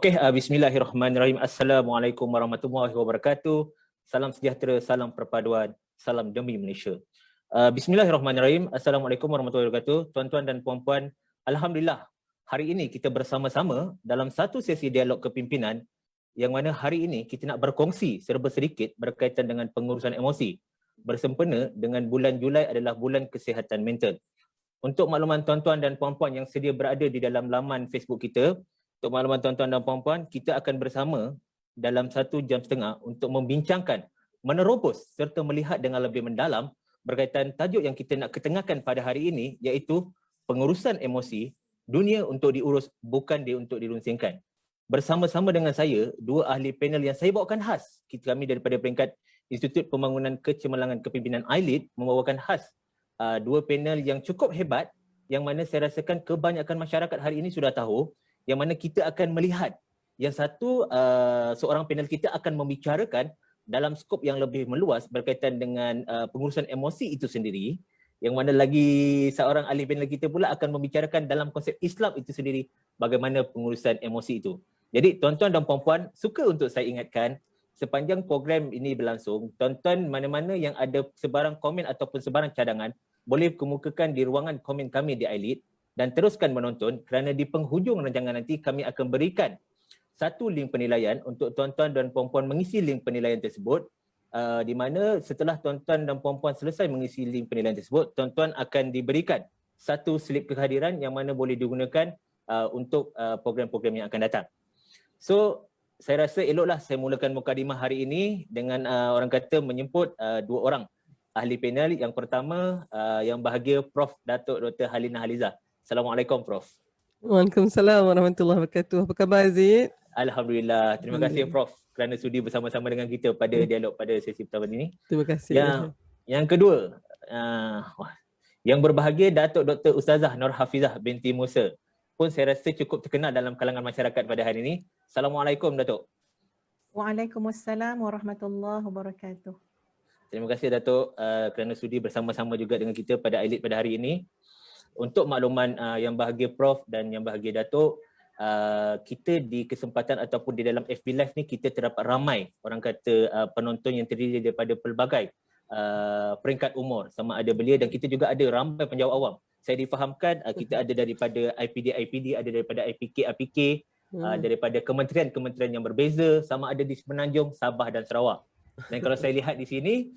Okey, bismillahirrahmanirrahim. Assalamualaikum warahmatullahi wabarakatuh. Salam sejahtera, salam perpaduan, salam demi Malaysia. Bismillahirrahmanirrahim. Assalamualaikum warahmatullahi wabarakatuh. Tuan-tuan dan puan-puan, alhamdulillah hari ini kita bersama-sama dalam satu sesi dialog kepimpinan yang mana hari ini kita nak berkongsi serba sedikit berkaitan dengan pengurusan emosi bersempena dengan bulan Julai adalah bulan kesihatan mental. Untuk makluman tuan-tuan dan puan-puan yang sedia berada di dalam laman Facebook kita, untuk makluman tuan-tuan dan puan-puan, kita akan bersama dalam 1.5 jam untuk membincangkan, menerobos serta melihat dengan lebih mendalam berkaitan tajuk yang kita nak ketengahkan pada hari ini, iaitu pengurusan emosi, dunia untuk diurus bukan untuk dirunsingkan. Bersama-sama dengan saya, dua ahli panel yang saya bawakan khas. Kami daripada peringkat Institut Pembangunan Kecemerlangan Kepimpinan ILIT membawakan khas dua panel yang cukup hebat, yang mana saya rasakan kebanyakan masyarakat hari ini sudah tahu, yang mana kita akan melihat yang satu, seorang panel kita akan membicarakan dalam skop yang lebih meluas berkaitan dengan pengurusan emosi itu sendiri, yang mana lagi seorang ahli panel kita pula akan membicarakan dalam konsep Islam itu sendiri bagaimana pengurusan emosi itu. Jadi tuan-tuan dan puan-puan, suka untuk saya ingatkan sepanjang program ini berlangsung, tuan-tuan mana-mana yang ada sebarang komen ataupun sebarang cadangan boleh kemukakan di ruangan komen kami di ILIT dan teruskan menonton kerana di penghujung rancangan nanti kami akan berikan satu link penilaian untuk tuan-tuan dan puan-puan mengisi link penilaian tersebut, di mana setelah tuan-tuan dan puan-puan selesai mengisi link penilaian tersebut, tuan-tuan akan diberikan satu slip kehadiran yang mana boleh digunakan untuk program-program yang akan datang. So, saya rasa eloklah saya mulakan mukadimah hari ini dengan orang kata menyebut dua orang ahli panel. Yang pertama, yang bahagia Prof. Datuk Dr. Halinah Halizah. Assalamualaikum Prof. Waalaikumsalam warahmatullahi wabarakatuh. Apa khabar Aziz? Alhamdulillah. Terima kasih Prof kerana sudi bersama-sama dengan kita pada dialog pada sesi pertama ini. Terima kasih. Yang kedua, yang berbahagia Datuk Dr. Ustazah Nur Hafizah binti Musa pun saya rasa cukup terkenal dalam kalangan masyarakat pada hari ini. Assalamualaikum Datuk. Waalaikumsalam warahmatullahi wabarakatuh. Terima kasih Datuk kerana sudi bersama-sama juga dengan kita pada ILIT pada hari ini. Untuk makluman yang bahagia Prof dan yang bahagia Datuk, kita di kesempatan ataupun di dalam FB Live ni kita terdapat ramai orang kata penonton yang terdiri daripada pelbagai peringkat umur, sama ada belia, dan kita juga ada ramai penjawab awam. Saya difahamkan kita ada daripada IPD, ada daripada IPK, daripada kementerian-kementerian yang berbeza, sama ada di Semenanjung, Sabah dan Sarawak. Dan kalau saya lihat di sini,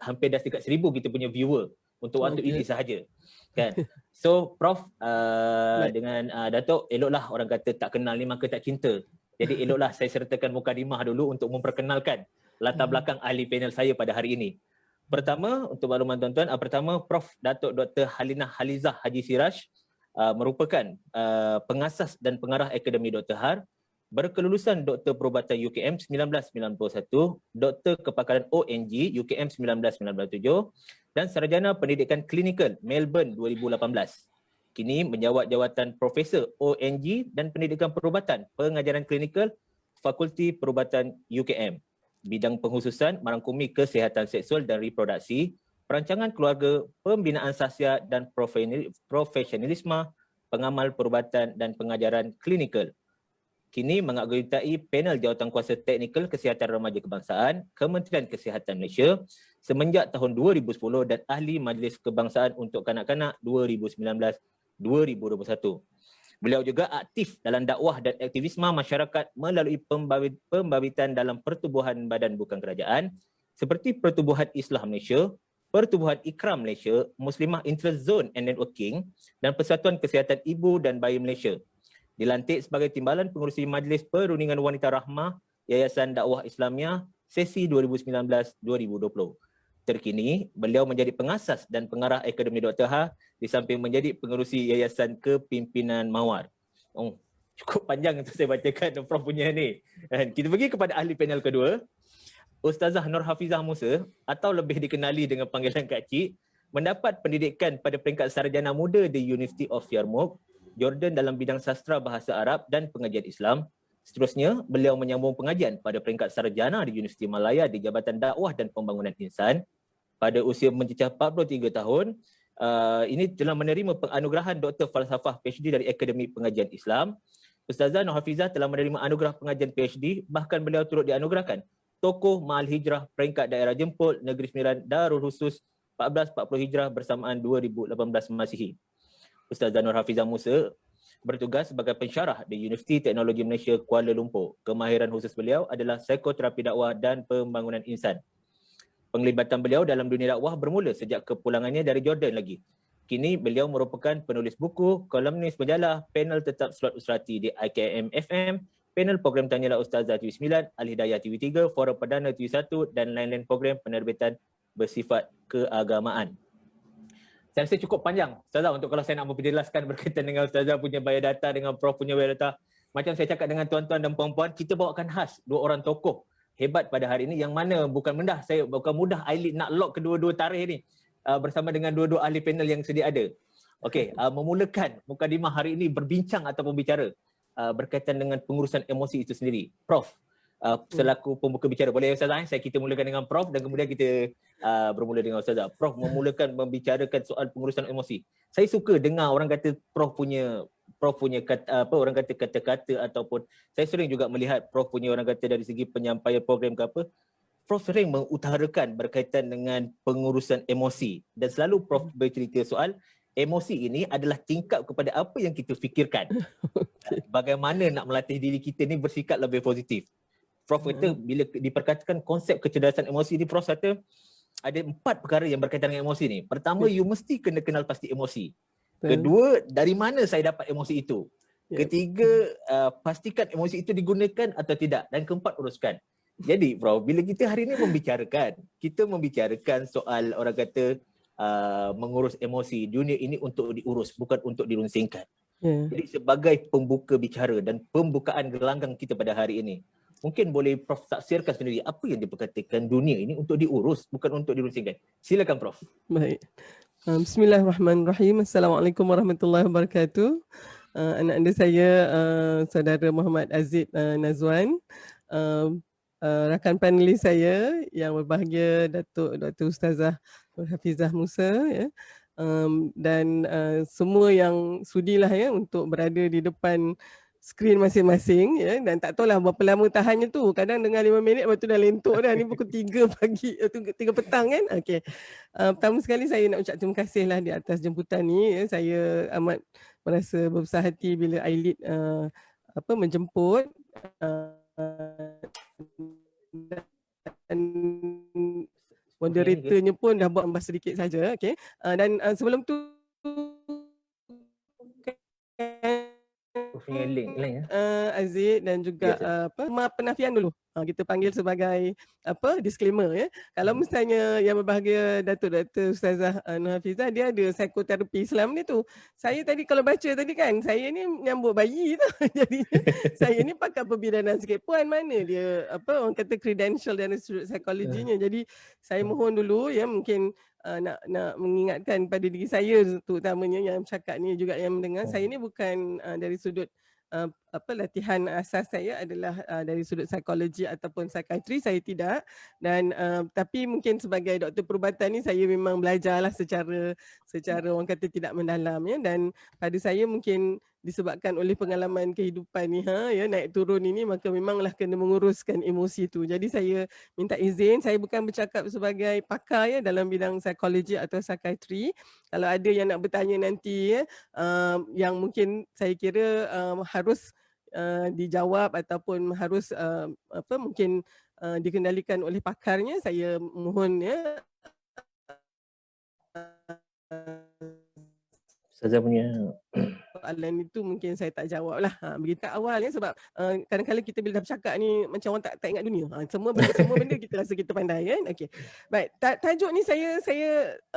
hampir dah dekat 1,000 kita punya viewer untuk waktu ini sahaja. Kan? So Prof dengan Datuk, eloklah orang kata tak kenal ni maka tak cinta. Jadi eloklah saya sertakan mukadimah dulu untuk memperkenalkan latar belakang ahli panel saya pada hari ini. Pertama, untuk makluman tuan-tuan, pertama Prof Datuk Dr. Halinah Halizah Haji Siraj merupakan pengasas dan pengarah Akademi Dr. Har, berkelulusan Doktor Perubatan UKM 1991, Doktor Kepakaran ONG UKM 1997 dan Sarjana Pendidikan Klinikal Melbourne 2018. Kini menjawat jawatan Profesor ONG dan Pendidikan Perubatan Pengajaran Klinikal Fakulti Perubatan UKM. Bidang pengkhususan merangkumi kesihatan seksual dan reproduksi, perancangan keluarga, pembinaan sahsiat dan profesionalisme, pengamal perubatan dan pengajaran klinikal. Kini menganggota panel Jawatankuasa Teknikal Kesihatan Remaja Kebangsaan, Kementerian Kesihatan Malaysia semenjak tahun 2010 dan Ahli Majlis Kebangsaan untuk Kanak-kanak 2019-2021. Beliau juga aktif dalam dakwah dan aktivisme masyarakat melalui pembabitan dalam pertubuhan badan bukan kerajaan seperti Pertubuhan Islam Malaysia, Pertubuhan Ikram Malaysia, Muslimah Interest Zone and Networking dan Persatuan Kesihatan Ibu dan Bayi Malaysia. Dilantik sebagai Timbalan Pengurusi Majlis Perundingan Wanita Rahmah Yayasan Dakwah Islamiah sesi 2019-2020. Terkini, beliau menjadi pengasas dan pengarah Akademi Dr. Ha di samping menjadi pengerusi Yayasan Kepimpinan Mawar. Cukup panjang untuk saya bacakan Prof punya ni. Kita pergi kepada ahli panel kedua, Ustazah Nur Hafizah Musa atau lebih dikenali dengan panggilan Kak Cik, mendapat pendidikan pada peringkat sarjana muda di University of Yarmouk, Jordan dalam bidang sastra bahasa Arab dan pengajian Islam. Seterusnya, beliau menyambung pengajian pada peringkat sarjana di Universiti Malaya di Jabatan Dakwah dan Pembangunan Insan. Pada usia mencecah 43 tahun, ini telah menerima penganugerahan Doktor Falsafah PhD dari Akademi Pengajian Islam. Ustazah Nur Hafizah telah menerima anugerah pengajian PhD, bahkan beliau turut dianugerahkan Tokoh Mahal Hijrah peringkat daerah Jempol Negeri Sembilan Darul Khusus 1440 Hijrah bersamaan 2018 Masihi. Ustazah Nur Hafizah Musa bertugas sebagai pensyarah di Universiti Teknologi Malaysia Kuala Lumpur. Kemahiran khusus beliau adalah psikoterapi dakwah dan pembangunan insan. Penglibatan beliau dalam dunia dakwah bermula sejak kepulangannya dari Jordan lagi. Kini beliau merupakan penulis buku, kolumnis majalah, panel tetap slot usrati di IKM FM, panel program Tanyalah Ustazah TV9, Al-Hidayah TV3, Forum Perdana TV1 dan lain-lain program penerbitan bersifat keagamaan. Saya rasa cukup panjang, Ustazah, untuk kalau saya nak memperjelaskan berkaitan dengan Ustazah punya biodata dengan Prof punya biodata. Macam saya cakap dengan tuan-tuan dan puan-puan, kita bawakan khas dua orang tokoh hebat pada hari ini yang mana bukan mudah Aileen nak lock kedua-dua tarikh ni bersama dengan dua-dua ahli panel yang sedia ada. Okey, memulakan mukadimah hari ini berbincang ataupun bicara berkaitan dengan pengurusan emosi itu sendiri. Prof, selaku pembuka bicara, boleh Ustazah? Kita mulakan dengan Prof dan kemudian kita bermula dengan Ustazah. Prof memulakan membicarakan soal pengurusan emosi. Saya suka dengar orang kata Prof punya orang kata kata-kata ataupun saya sering juga melihat Prof punya orang kata dari segi penyampaian program ke apa, Prof sering mengutarakan berkaitan dengan pengurusan emosi dan selalu Prof bercerita soal emosi ini adalah tingkap kepada apa yang kita fikirkan. Bagaimana nak melatih diri kita ni bersikap lebih positif. Prof kata bila diperkatakan konsep kecerdasan emosi ni, Prof kata ada 4 perkara yang berkaitan dengan emosi ni. Pertama, you mesti kena kenal pasti emosi. Kedua, dari mana saya dapat emosi itu. Ketiga, pastikan emosi itu digunakan atau tidak. Dan keempat, uruskan. Jadi Prof, bila kita hari ini membicarakan soal orang kata mengurus emosi, dunia ini untuk diurus, bukan untuk dirunsingkan. Jadi sebagai pembuka bicara dan pembukaan gelanggang kita pada hari ini, mungkin boleh Prof taksirkan sendiri apa yang diperkatakan dunia ini untuk diurus, bukan untuk dirunsingkan. Silakan Prof. Baik. Bismillahirrahmanirrahim. Assalamualaikum warahmatullahi wabarakatuh. Anak anda saya saudara Muhammad Aziz Nazwan. Rakan panelis saya yang berbahagia Datuk Dr. Ustazah Nur Hafizah Musa ya. Dan semua yang sudilah ya untuk berada di depan skrin masing-masing ya, dan tak tahulah berapa lama tahannya tu. Kadang dengar 5 minit lepas tu dah lentuk dah. Ni pukul 3 pagi, 3 petang kan. Okey. Pertama sekali saya nak ucap terima kasihlah di atas jemputan ni ya. Saya amat merasa berbesar hati bila Aileen menjemput dan moderatornya pun dah buat ambas sedikit saja. Okey. Dan sebelum tu Aziz dan juga penafian dulu. Kita panggil sebagai disclaimer ya. Kalau misalnya yang berbahagia Datuk Dr. Ustazah Nur Hafizah, dia ada psikoterapi Islam ni tu. Saya tadi kalau baca tadi kan, saya ni nyambut bayi tu. Jadi saya ni pakai pembidana sikit. Puan mana dia orang kata credential dari sudut psikologinya. Jadi saya mohon dulu ya, mungkin nak mengingatkan pada diri saya terutamanya yang cakap ni juga yang mendengar, saya ni bukan dari sudut latihan asas saya adalah dari sudut psikologi ataupun psikiatri, saya tidak. Dan tapi mungkin sebagai doktor perubatan ni saya memang belajarlah secara orang kata tidak mendalam ya. Dan pada saya mungkin disebabkan oleh pengalaman kehidupan ni ya, naik turun ini, maka memanglah kena menguruskan emosi tu. Jadi saya minta izin, saya bukan bercakap sebagai pakar ya dalam bidang psikologi atau psikiatri. Kalau ada yang nak bertanya nanti ya, yang mungkin saya kira harus dijawab ataupun harus mungkin dikendalikan oleh pakarnya, saya mohon ya. Ustazah punya Soalan itu mungkin saya tak jawab lah. Begitu awal ya, sebab kadang-kadang kita bila dah bercakap ni macam orang tak ingat dunia. Semua benda kita rasa kita pandai kan. Okey. Baik, tajuk ni saya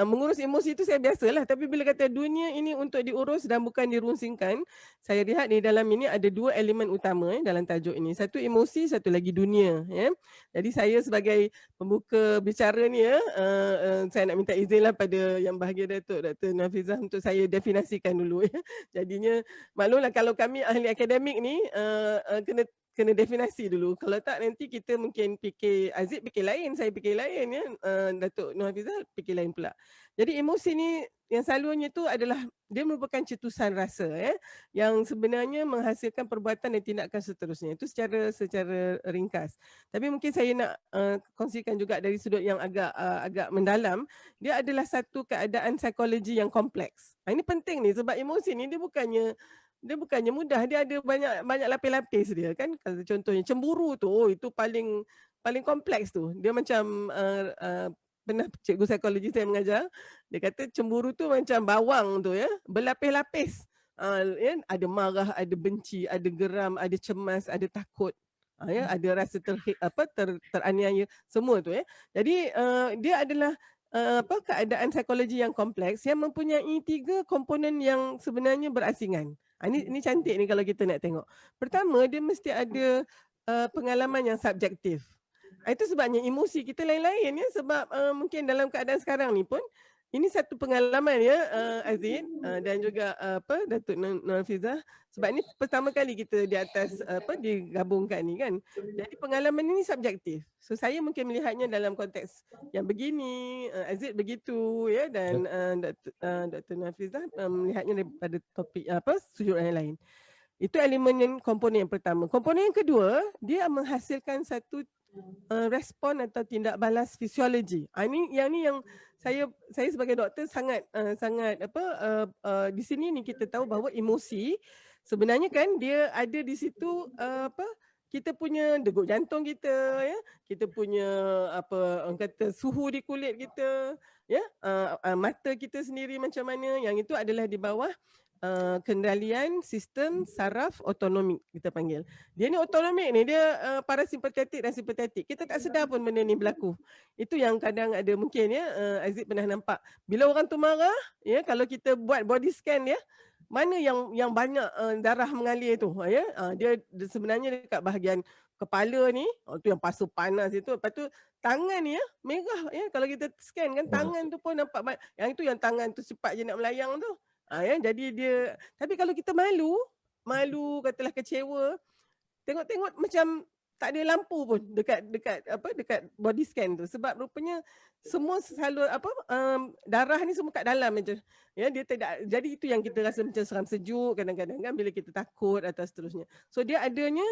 mengurus emosi itu saya biasalah, tapi bila kata dunia ini untuk diurus dan bukan dirunsingkan, saya lihat di dalam ini ada 2 elemen utama dalam tajuk ini. Satu emosi, satu lagi dunia ya. Jadi saya sebagai pembuka bicara ni ya, saya nak minta izinlah pada yang bahagia Datuk Dr. Nur Hafizah untuk saya definisikan dulu ya. Jadinya maklumlah kalau kami ahli akademik ni kena definasi dulu. Kalau tak nanti kita mungkin fikir, Aziz fikir lain, saya fikir lain ya. Datuk Nur Hafizah fikir lain pula. Jadi emosi ni yang selalunya tu adalah dia merupakan cetusan rasa ya, yang sebenarnya menghasilkan perbuatan dan tindakan seterusnya. Itu secara ringkas. Tapi mungkin saya nak kongsikan juga dari sudut yang agak mendalam. Dia adalah satu keadaan psikologi yang kompleks. Ini penting ni sebab emosi ni dia bukannya mudah, dia ada banyak lapis-lapis dia kan. Kalau contohnya cemburu tu, itu paling kompleks tu. Dia macam pernah cikgu psikologi saya mengajar, dia kata cemburu tu macam bawang tu ya, berlapis-lapis. Ya, ada marah, ada benci, ada geram, ada cemas, ada takut. Ya, ada rasa teraniaya, semua tu ya. Jadi dia adalah keadaan psikologi yang kompleks yang mempunyai 3 komponen yang sebenarnya berasingan. Ini cantik ni kalau kita nak tengok. Pertama, dia mesti ada pengalaman yang subjektif. Itu sebabnya emosi kita lain-lain ya, sebab mungkin dalam keadaan sekarang ni pun ini satu pengalaman ya Aziz dan juga Datuk Nur Hafizah, sebab ini pertama kali kita di atas digabungkan ni kan. Jadi pengalaman ini subjektif. So saya mungkin melihatnya dalam konteks yang begini, Aziz begitu ya, dan Datuk Nur Hafizah melihatnya daripada topik sudut yang lain. Itu elemen yang komponen yang pertama. Komponen yang kedua, dia menghasilkan satu respon atau tindak balas fisiologi. Ini yang saya sebagai doktor sangat di sini ni kita tahu bahawa emosi sebenarnya kan dia ada di situ kita punya degup jantung kita ya, kita punya orang kata suhu di kulit kita ya, mata kita sendiri macam mana, yang itu adalah di bawah kendalian sistem saraf otonomik kita panggil. Dia ni otonomik ni, dia parasimpatetik dan simpatetik. Kita tak sedar pun benda ni berlaku. Itu yang kadang ada mungkin ya, Aziz pernah nampak. Bila orang tu marah, ya, kalau kita buat body scan dia, mana yang banyak darah mengalir tu ya. Dia sebenarnya dekat bahagian kepala ni, tu yang pasu panas itu. Lepas tu tangan ni ya, merah ya. Kalau kita scan kan tangan tu pun nampak yang itu yang tangan tu cepat je nak melayang tu. Ya, jadi dia, tapi kalau kita malu, katalah kecewa, tengok macam tak ada lampu pun dekat body scan tu, sebab rupanya semua salur darah ni semua kat dalam aja. Ya, dia tidak, jadi itu yang kita rasa macam seram sejuk kadang-kadang kan bila kita takut atau seterusnya. So dia adanya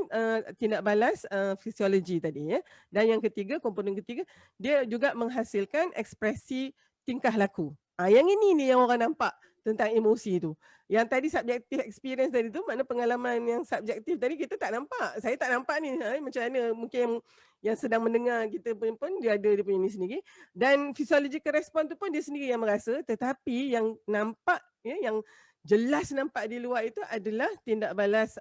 tindak balas fisiologi tadi ya. Dan yang ketiga, komponen ketiga, dia juga menghasilkan ekspresi tingkah laku. Yang ini ni yang orang nampak tentang emosi tu. Yang tadi subjective experience tadi tu, makna pengalaman yang subjektif tadi kita tak nampak. Saya tak nampak ni macam mana, mungkin yang sedang mendengar kita pun dia ada dia punya ni sendiri. Dan physiological response tu pun dia sendiri yang merasa, tetapi yang nampak ya, yang jelas nampak di luar itu adalah tindak balas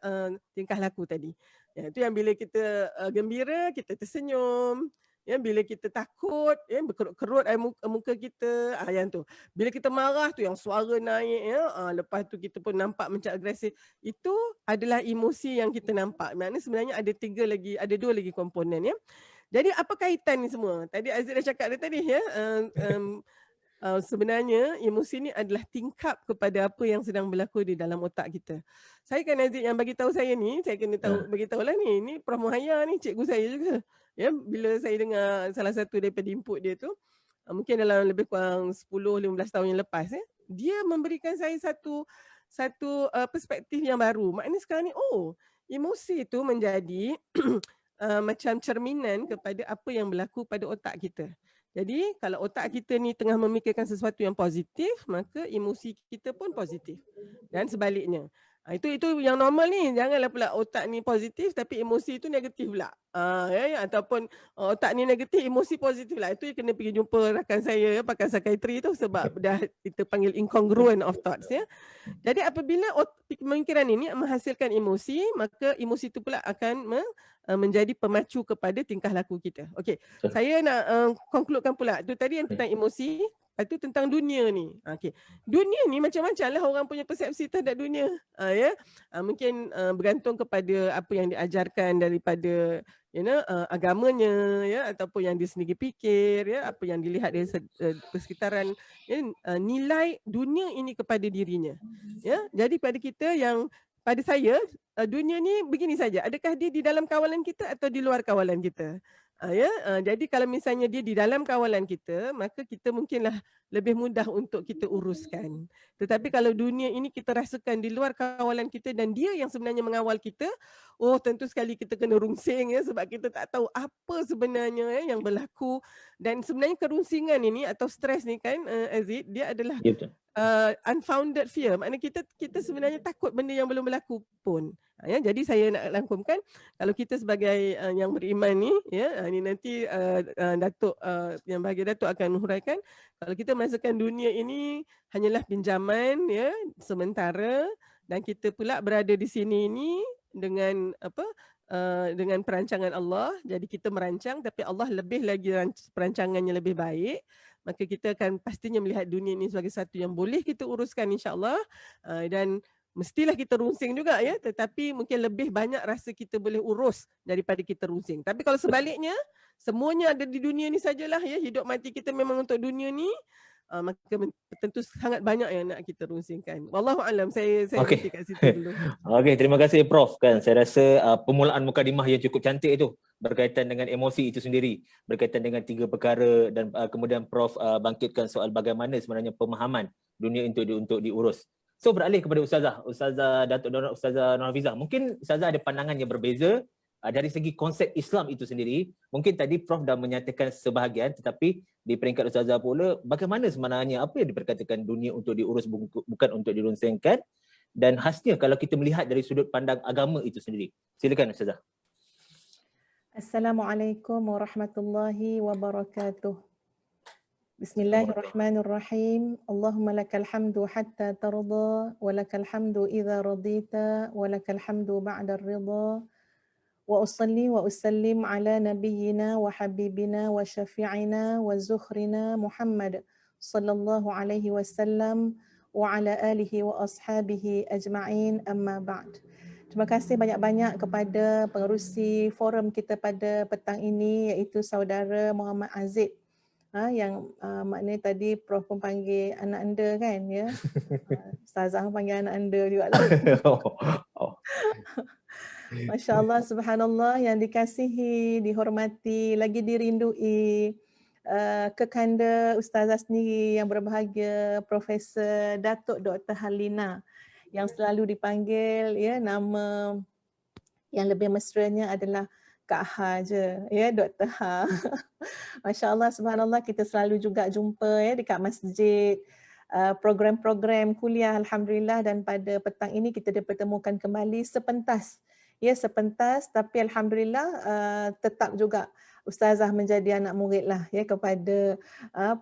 tingkah laku tadi. Ya, itu yang bila kita gembira, kita tersenyum. Ya, bila kita takut, ya, berkerut-kerut air muka kita, yang tu. Bila kita marah tu yang suara naik, ya, lepas tu kita pun nampak macam agresif. Itu adalah emosi yang kita nampak. Maknanya sebenarnya ada 2 lagi komponen ya. Jadi apa kaitan ni semua? Tadi Aziz dah cakap tadi ya. Sebenarnya emosi ni adalah tingkap kepada apa yang sedang berlaku di dalam otak kita. Saya kan Aziz yang bagi tahu saya ni, saya kena tahu bagi tahulah ni Prof Muhaya ni cikgu saya juga. Ya, bila saya dengar salah satu daripada input dia tu, mungkin dalam lebih kurang 10-15 tahun yang lepas ya, dia memberikan saya satu perspektif yang baru. Maknanya sekarang ni emosi tu menjadi macam cerminan kepada apa yang berlaku pada otak kita. Jadi kalau otak kita ni tengah memikirkan sesuatu yang positif, maka emosi kita pun positif. Dan sebaliknya. Itu yang normal ni. Janganlah pula otak ni positif tapi emosi tu negatif pula. Ataupun otak ni negatif, emosi positif lah. Itu kena pergi jumpa rakan saya pakar psikiatri tu, sebab dah kita panggil incongruent of thoughts ya. Jadi apabila pemikiran ini menghasilkan emosi, maka emosi itu pula akan menjadi pemacu kepada tingkah laku kita. Okey, saya nak concludekan pula. Itu tadi yang tentang emosi. Itu tentang dunia ni. Okay. Dunia ni macam-macam lah orang punya persepsi terhadap dunia. Mungkin bergantung kepada apa yang diajarkan daripada agamanya ya, ataupun yang dia sendiri fikir ya, apa yang dilihat dari persekitaran ya, nilai dunia ini kepada dirinya. Ya, jadi pada kita yang pada saya dunia ni begini saja, adakah dia di dalam kawalan kita atau di luar kawalan kita? Jadi kalau misalnya dia di dalam kawalan kita, maka kita mungkinlah lebih mudah untuk kita uruskan. Tetapi kalau dunia ini kita rasakan di luar kawalan kita dan dia yang sebenarnya mengawal kita, oh tentu sekali kita kena rungsing ya, sebab kita tak tahu apa sebenarnya yang berlaku. Dan sebenarnya kerungsingan ini atau stres ni kan Aziz, dia adalah Ya, betul. unfounded fear. Maknanya kita sebenarnya takut benda yang belum berlaku pun. Jadi saya nak rangkumkan, kalau kita sebagai yang beriman ni, ni nanti Datuk yang bahagia Datuk akan huraikan, kalau kita merasakan dunia ini hanyalah pinjaman ya sementara dan kita pula berada di sini ini dengan dengan perancangan Allah. Jadi kita merancang tapi Allah lebih lagi perancangannya lebih baik. Maka kita akan pastinya melihat dunia ini sebagai satu yang boleh kita uruskan insya-Allah, dan mestilah kita rungsing juga ya, tetapi mungkin lebih banyak rasa kita boleh urus daripada kita rungsing. Tapi kalau sebaliknya, semuanya ada di dunia ni sajalah ya, hidup mati kita memang untuk dunia ni, maka tentu sangat banyak yang nak kita rungsingkan. Wallahu alam, saya berhenti kat situ dulu. Okey, terima kasih Prof. Kan saya rasa permulaan mukadimah yang cukup cantik itu berkaitan dengan emosi itu sendiri, berkaitan dengan 3 perkara dan kemudian Prof bangkitkan soal bagaimana sebenarnya pemahaman dunia untuk diurus. So beralih kepada Ustazah Datuk Nor, Ustazah Nur Hafizah. Mungkin Ustazah ada pandangan yang berbeza dari segi konsep Islam itu sendiri. Mungkin tadi Prof dah menyatakan sebahagian, tetapi di peringkat Ustazah pula, bagaimana sebenarnya apa yang diperkatakan dunia untuk diurus bukan untuk dirungsingkan, dan khasnya kalau kita melihat dari sudut pandang agama itu sendiri. Silakan Ustazah. Assalamualaikum warahmatullahi wabarakatuh. Bismillahirrahmanirrahim. Allahumma lakal hamdu hatta tarda, wa lakal hamdu idza radita, wa lakal hamdu ba'da ridha. Wa usalli wa usallim ala nabiyyina wa habibina wa syafi'ina wa zukhrina Muhammad sallallahu alaihi wasallam wa ala alihi wa ashabihi ajma'in, amma ba'd. Terima kasih banyak-banyak kepada pengerusi forum kita pada petang ini, iaitu saudara Muhammad Aziz, yang maknanya tadi Prof pun panggil anak anda kan ya. Ustazah panggil anak anda juga lah. Masya Allah, subhanallah, yang dikasihi, dihormati, lagi dirindui kekanda Ustazah sendiri yang berbahagia, Profesor Datuk Dr. Halina, yang selalu dipanggil ya nama yang lebih mesranya adalah Kak Ha je, ya Dr. Ha. Masya Allah, subhanallah, kita selalu juga jumpa ya dekat masjid, program-program kuliah, alhamdulillah, dan pada petang ini kita dipertemukan kembali sepentas. Ya, sepentas, tapi alhamdulillah tetap juga Ustazah menjadi anak murid lah ya kepada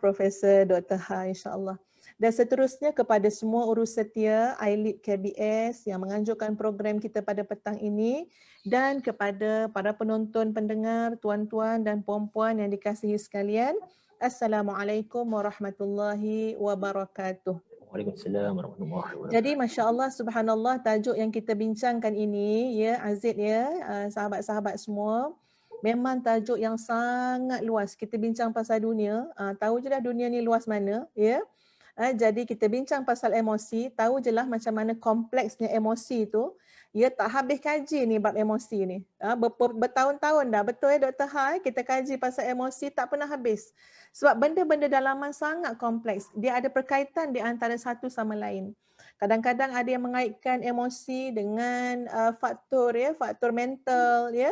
Profesor Dr. Ha, insya-Allah. Dan seterusnya kepada semua urus setia iLead KBS yang menganjurkan program kita pada petang ini, dan kepada para penonton, pendengar, tuan-tuan dan puan-puan yang dikasihi sekalian, Assalamualaikum warahmatullahi wabarakatuh. Waalaikumsalam warahmatullahi wabarakatuh. Jadi masya-Allah, subhanallah, tajuk yang kita bincangkan ini ya Aziz ya, sahabat-sahabat semua, memang tajuk yang sangat luas. Kita bincang pasal dunia, tahu je lah dunia ni luas mana ya. Jadi kita bincang pasal emosi, tahu je lah macam mana kompleksnya emosi tu. Ya, tak habis kaji ni bab emosi ni. Bertahun-tahun dah, betul ya Dr. Ha, kita kaji pasal emosi tak pernah habis. Sebab benda-benda dalaman sangat kompleks. Dia ada perkaitan di antara satu sama lain. Kadang-kadang ada yang mengaitkan emosi dengan faktor mental ya.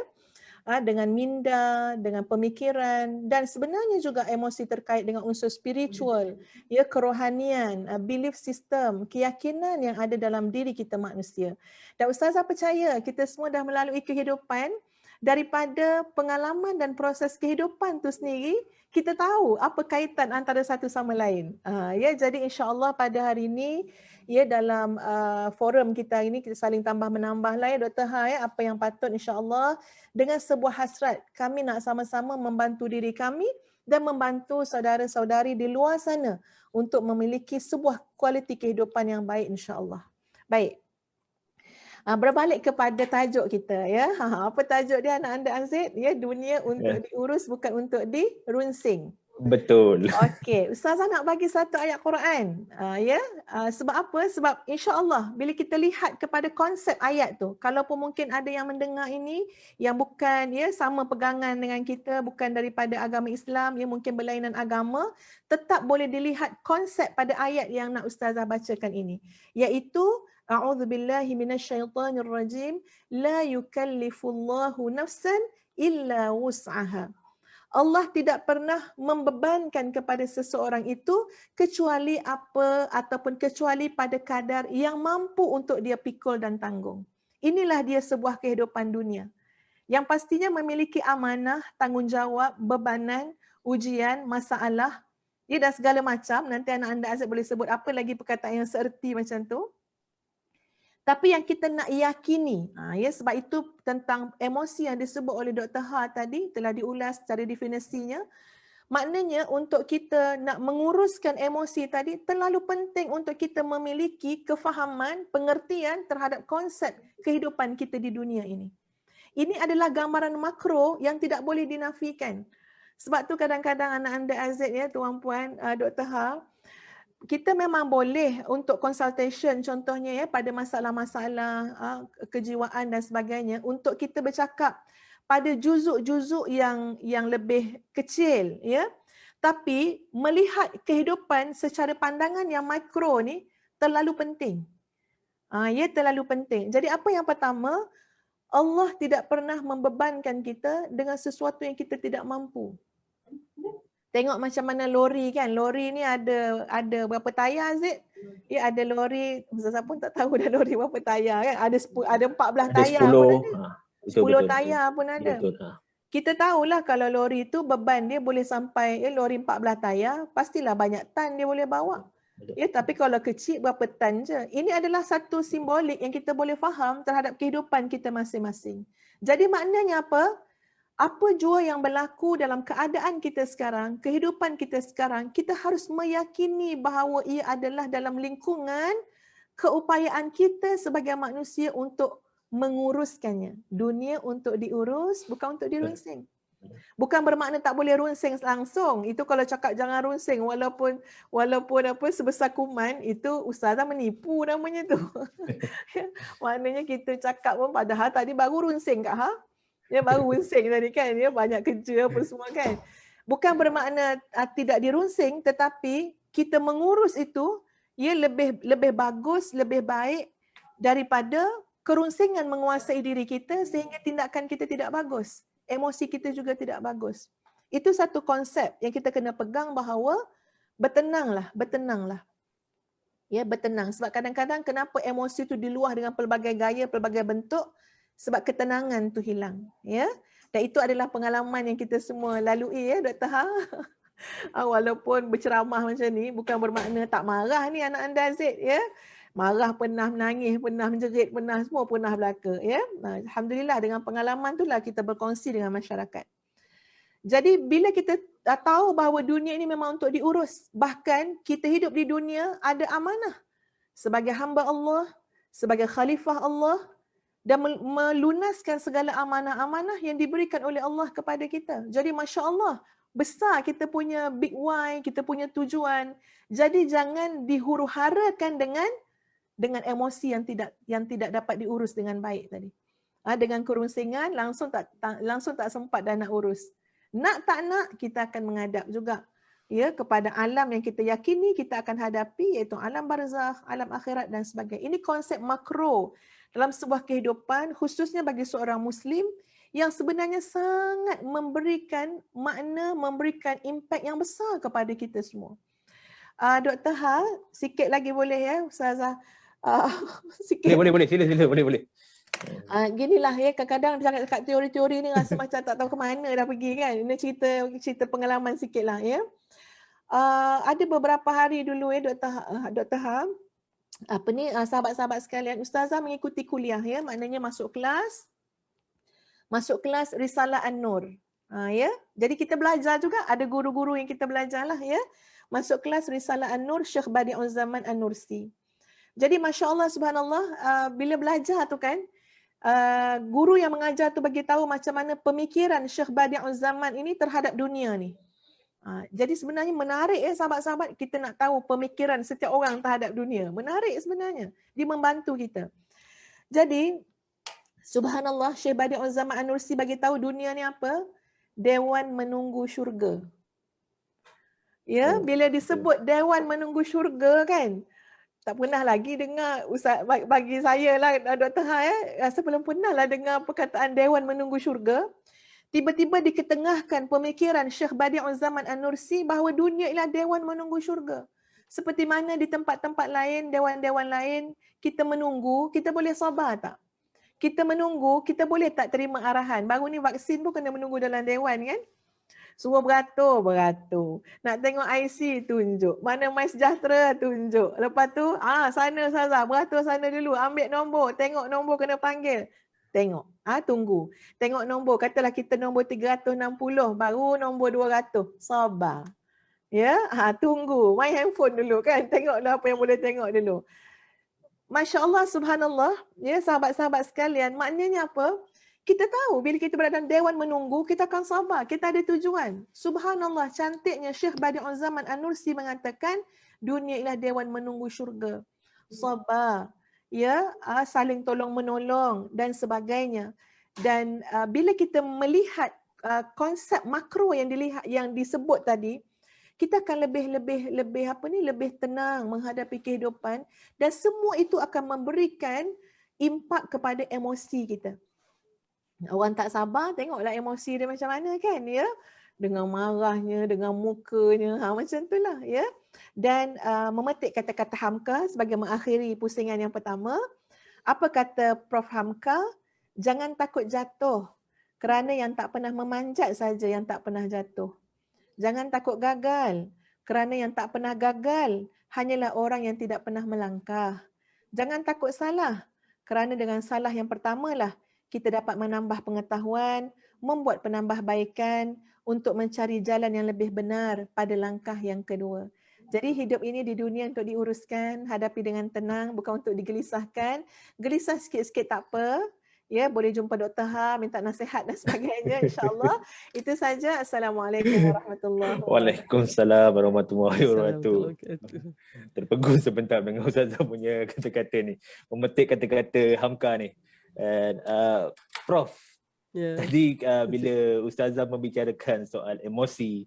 Dengan minda, dengan pemikiran, dan sebenarnya juga emosi terkait dengan unsur spiritual, ya, kerohanian, belief system, keyakinan yang ada dalam diri kita manusia. Dan Ustazah percaya kita semua dah melalui kehidupan, daripada pengalaman dan proses kehidupan tu sendiri, kita tahu apa kaitan antara satu sama lain. Ya, jadi insya-Allah pada hari ini ya dalam forum kita ini kita saling tambah menambah lah ya Dr. Ha ya, apa yang patut insya-Allah dengan sebuah hasrat kami nak sama-sama membantu diri kami dan membantu saudara-saudari di luar sana untuk memiliki sebuah kualiti kehidupan yang baik insya-Allah. Baik. Berbalik kepada tajuk kita ya. Apa tajuk dia anak anda Aziz? Ya, dunia untuk diurus bukan untuk dirunsing. Betul. Okey, Ustazah nak bagi satu ayat Quran. Sebab apa? Sebab insya-Allah bila kita lihat kepada konsep ayat tu, kalaupun mungkin ada yang mendengar ini yang bukan sama pegangan dengan kita, bukan daripada agama Islam, mungkin berlainan agama, tetap boleh dilihat konsep pada ayat yang nak Ustazah bacakan ini, iaitu a'udzubillahi minasyaitonirrajim, la yukallifullahu nafsan illa wus'aha. Allah tidak pernah membebankan kepada seseorang itu kecuali apa ataupun kecuali pada kadar yang mampu untuk dia pikul dan tanggung. Inilah dia sebuah kehidupan dunia yang pastinya memiliki amanah, tanggungjawab, bebanan, ujian, masalah, dan segala macam. Nanti anak anda Azib boleh sebut apa lagi perkataan yang seerti macam tu. Tapi yang kita nak yakini, sebab itu tentang emosi yang disebut oleh Dr. Ha tadi telah diulas secara definisinya. Maknanya untuk kita nak menguruskan emosi tadi terlalu penting untuk kita memiliki kefahaman, pengertian terhadap konsep kehidupan kita di dunia ini. Ini adalah gambaran makro yang tidak boleh dinafikan. Sebab tu kadang-kadang anak anda Aziz tuan-puan, Dr. Ha, kita memang boleh untuk consultation contohnya pada masalah-masalah kejiwaan dan sebagainya untuk kita bercakap pada juzuk-juzuk yang lebih kecil tapi melihat kehidupan secara pandangan yang makro ni terlalu penting. Terlalu penting. Jadi apa yang pertama, Allah tidak pernah membebankan kita dengan sesuatu yang kita tidak mampu. Tengok macam mana lori kan. Lori ni ada berapa tayar Zid? Ada lori, Ustazah pun tak tahu dah lori berapa tayar kan. Ada 14 tayar pun ada. 10 tayar pun ada. Kita tahulah kalau lori tu beban dia boleh sampai lori 14 tayar, pastilah banyak tan dia boleh bawa. Tapi kalau kecil berapa tan je. Ini adalah satu simbolik yang kita boleh faham terhadap kehidupan kita masing-masing. Jadi maknanya apa? Apa jua yang berlaku dalam keadaan kita sekarang, kehidupan kita sekarang, kita harus meyakini bahawa ia adalah dalam lingkungan keupayaan kita sebagai manusia untuk menguruskannya. Dunia untuk diurus, bukan untuk dirunsing. Bukan bermakna tak boleh runsing langsung. Itu kalau cakap jangan runsing walaupun sebesar kuman, itu Ustazah menipu namanya tu. Maknanya kita cakap pun padahal tadi baru runsing Kak Ha. Baru runsing tadi kan, banyak kerja apa semua kan. Bukan bermakna tidak dirunsing, tetapi kita mengurus itu lebih bagus, lebih baik daripada kerunsingan menguasai diri kita sehingga tindakan kita tidak bagus. Emosi kita juga tidak bagus. Itu satu konsep yang kita kena pegang bahawa bertenanglah. Bertenang. Sebab kadang-kadang kenapa emosi itu diluah dengan pelbagai gaya, pelbagai bentuk, sebab ketenangan tu hilang, Dan itu adalah pengalaman yang kita semua lalui, Dr. Ha. Walaupun berceramah macam ni bukan bermakna tak marah ni anak anda Zid, Marah, pernah menangis, pernah menjerit, pernah semua pernah berlaku, Alhamdulillah dengan pengalaman itulah kita berkongsi dengan masyarakat. Jadi bila kita tahu bahawa dunia ini memang untuk diurus, bahkan kita hidup di dunia ada amanah sebagai hamba Allah, sebagai khalifah Allah, dan melunaskan segala amanah-amanah yang diberikan oleh Allah kepada kita. Jadi Masya Allah, besar kita punya big why, kita punya tujuan. Jadi jangan dihuru-harakan dengan emosi yang tidak dapat diurus dengan baik tadi. Dengan kerunsingan langsung tak sempat dah nak urus. Nak tak nak kita akan menghadap juga kepada alam yang kita yakini kita akan hadapi, iaitu alam barzakh, alam akhirat dan sebagainya. Ini konsep makro dalam sebuah kehidupan, khususnya bagi seorang Muslim yang sebenarnya sangat memberikan makna, memberikan impak yang besar kepada kita semua. Dr. Ha, sikit lagi boleh Ustazah? Sikit. Boleh. Sila, boleh. Ginilah kadang-kadang cakap teori-teori ni rasa macam tak tahu ke mana dah pergi kan. Ini cerita pengalaman sikit lah Ada beberapa hari dulu Dr. Ha, sahabat-sahabat sekalian, Ustazah mengikuti kuliah maknanya masuk kelas Risalah An-Nur. Jadi kita belajar juga, ada guru-guru yang kita belajar lah masuk kelas Risalah An-Nur Syekh Badi'ul Zaman An-Nursi. Jadi masya-Allah subhanallah, bila belajar tu kan, guru yang mengajar tu bagi tahu macam mana pemikiran Syekh Badi'ul Zaman ini terhadap dunia ni. Jadi sebenarnya menarik ya sahabat-sahabat, kita nak tahu pemikiran setiap orang terhadap dunia. Menarik sebenarnya. Dia membantu kita. Jadi subhanallah, Syekh Badi'uz Zaman An-Nursi bagi tahu dunia ni apa? Dewan menunggu syurga. Ya, bila disebut dewan menunggu syurga kan, tak pernah lagi dengar Ustaz, bagi saya lah Dr. Ha, rasa belum pernah lah dengar perkataan dewan menunggu syurga. Tiba-tiba diketengahkan pemikiran Syekh Badi'uz Zaman An-Nursi bahawa dunia ialah dewan menunggu syurga. Seperti mana di tempat-tempat lain, dewan-dewan lain, kita menunggu, kita boleh sabar tak? Kita menunggu, kita boleh tak terima arahan? Baru ni vaksin pun kena menunggu dalam dewan kan? Suruh beratur. Nak tengok IC, tunjuk. Mana MySejahtera, tunjuk. Lepas tu, sana Saza, beratur sana dulu. Ambil nombor, tengok nombor kena panggil. Tengok, tunggu. Tengok nombor, katalah kita nombor 360, baru nombor 200. Sabar. Ya, tunggu. Main handphone dulu kan. Tengoklah apa yang boleh tengok dulu. Masya Allah, subhanallah. Ya, sahabat-sahabat sekalian, maknanya apa? Kita tahu bila kita berada dalam dewan menunggu, kita akan sabar. Kita ada tujuan. Subhanallah, cantiknya Syekh Badi'uz Zaman An-Nursi mengatakan dunia ialah dewan menunggu syurga. Sabar, ya, saling tolong menolong dan sebagainya. Dan bila kita melihat konsep makro yang disebut tadi, kita akan lebih tenang menghadapi kehidupan, dan semua itu akan memberikan impak kepada emosi kita. Orang tak sabar, tengoklah emosi dia macam mana kan, ya. Dengan marahnya, dengan mukanya, macam itulah, ya. Dan memetik kata-kata Hamka sebagai mengakhiri pusingan yang pertama. Apa kata Prof Hamka? Jangan takut jatuh, kerana yang tak pernah memanjat saja yang tak pernah jatuh. Jangan takut gagal, kerana yang tak pernah gagal hanyalah orang yang tidak pernah melangkah. Jangan takut salah, kerana dengan salah yang pertamalah kita dapat menambah pengetahuan, membuat penambahbaikan untuk mencari jalan yang lebih benar pada langkah yang kedua. Jadi hidup ini di dunia untuk diuruskan, hadapi dengan tenang, bukan untuk digelisahkan. Gelisah sikit-sikit tak apa. Ya, boleh jumpa Dr. Ha, minta nasihat dan sebagainya, insya-Allah. Itu saja. Assalamualaikum warahmatullahi wabarakatuh. Waalaikumsalam warahmatullahi wabarakatuh. Terpegun sebentar dengan Ustazah punya kata-kata ni. Memetik kata-kata Hamka ni. And Prof, tadi bila Ustazah membicarakan soal emosi,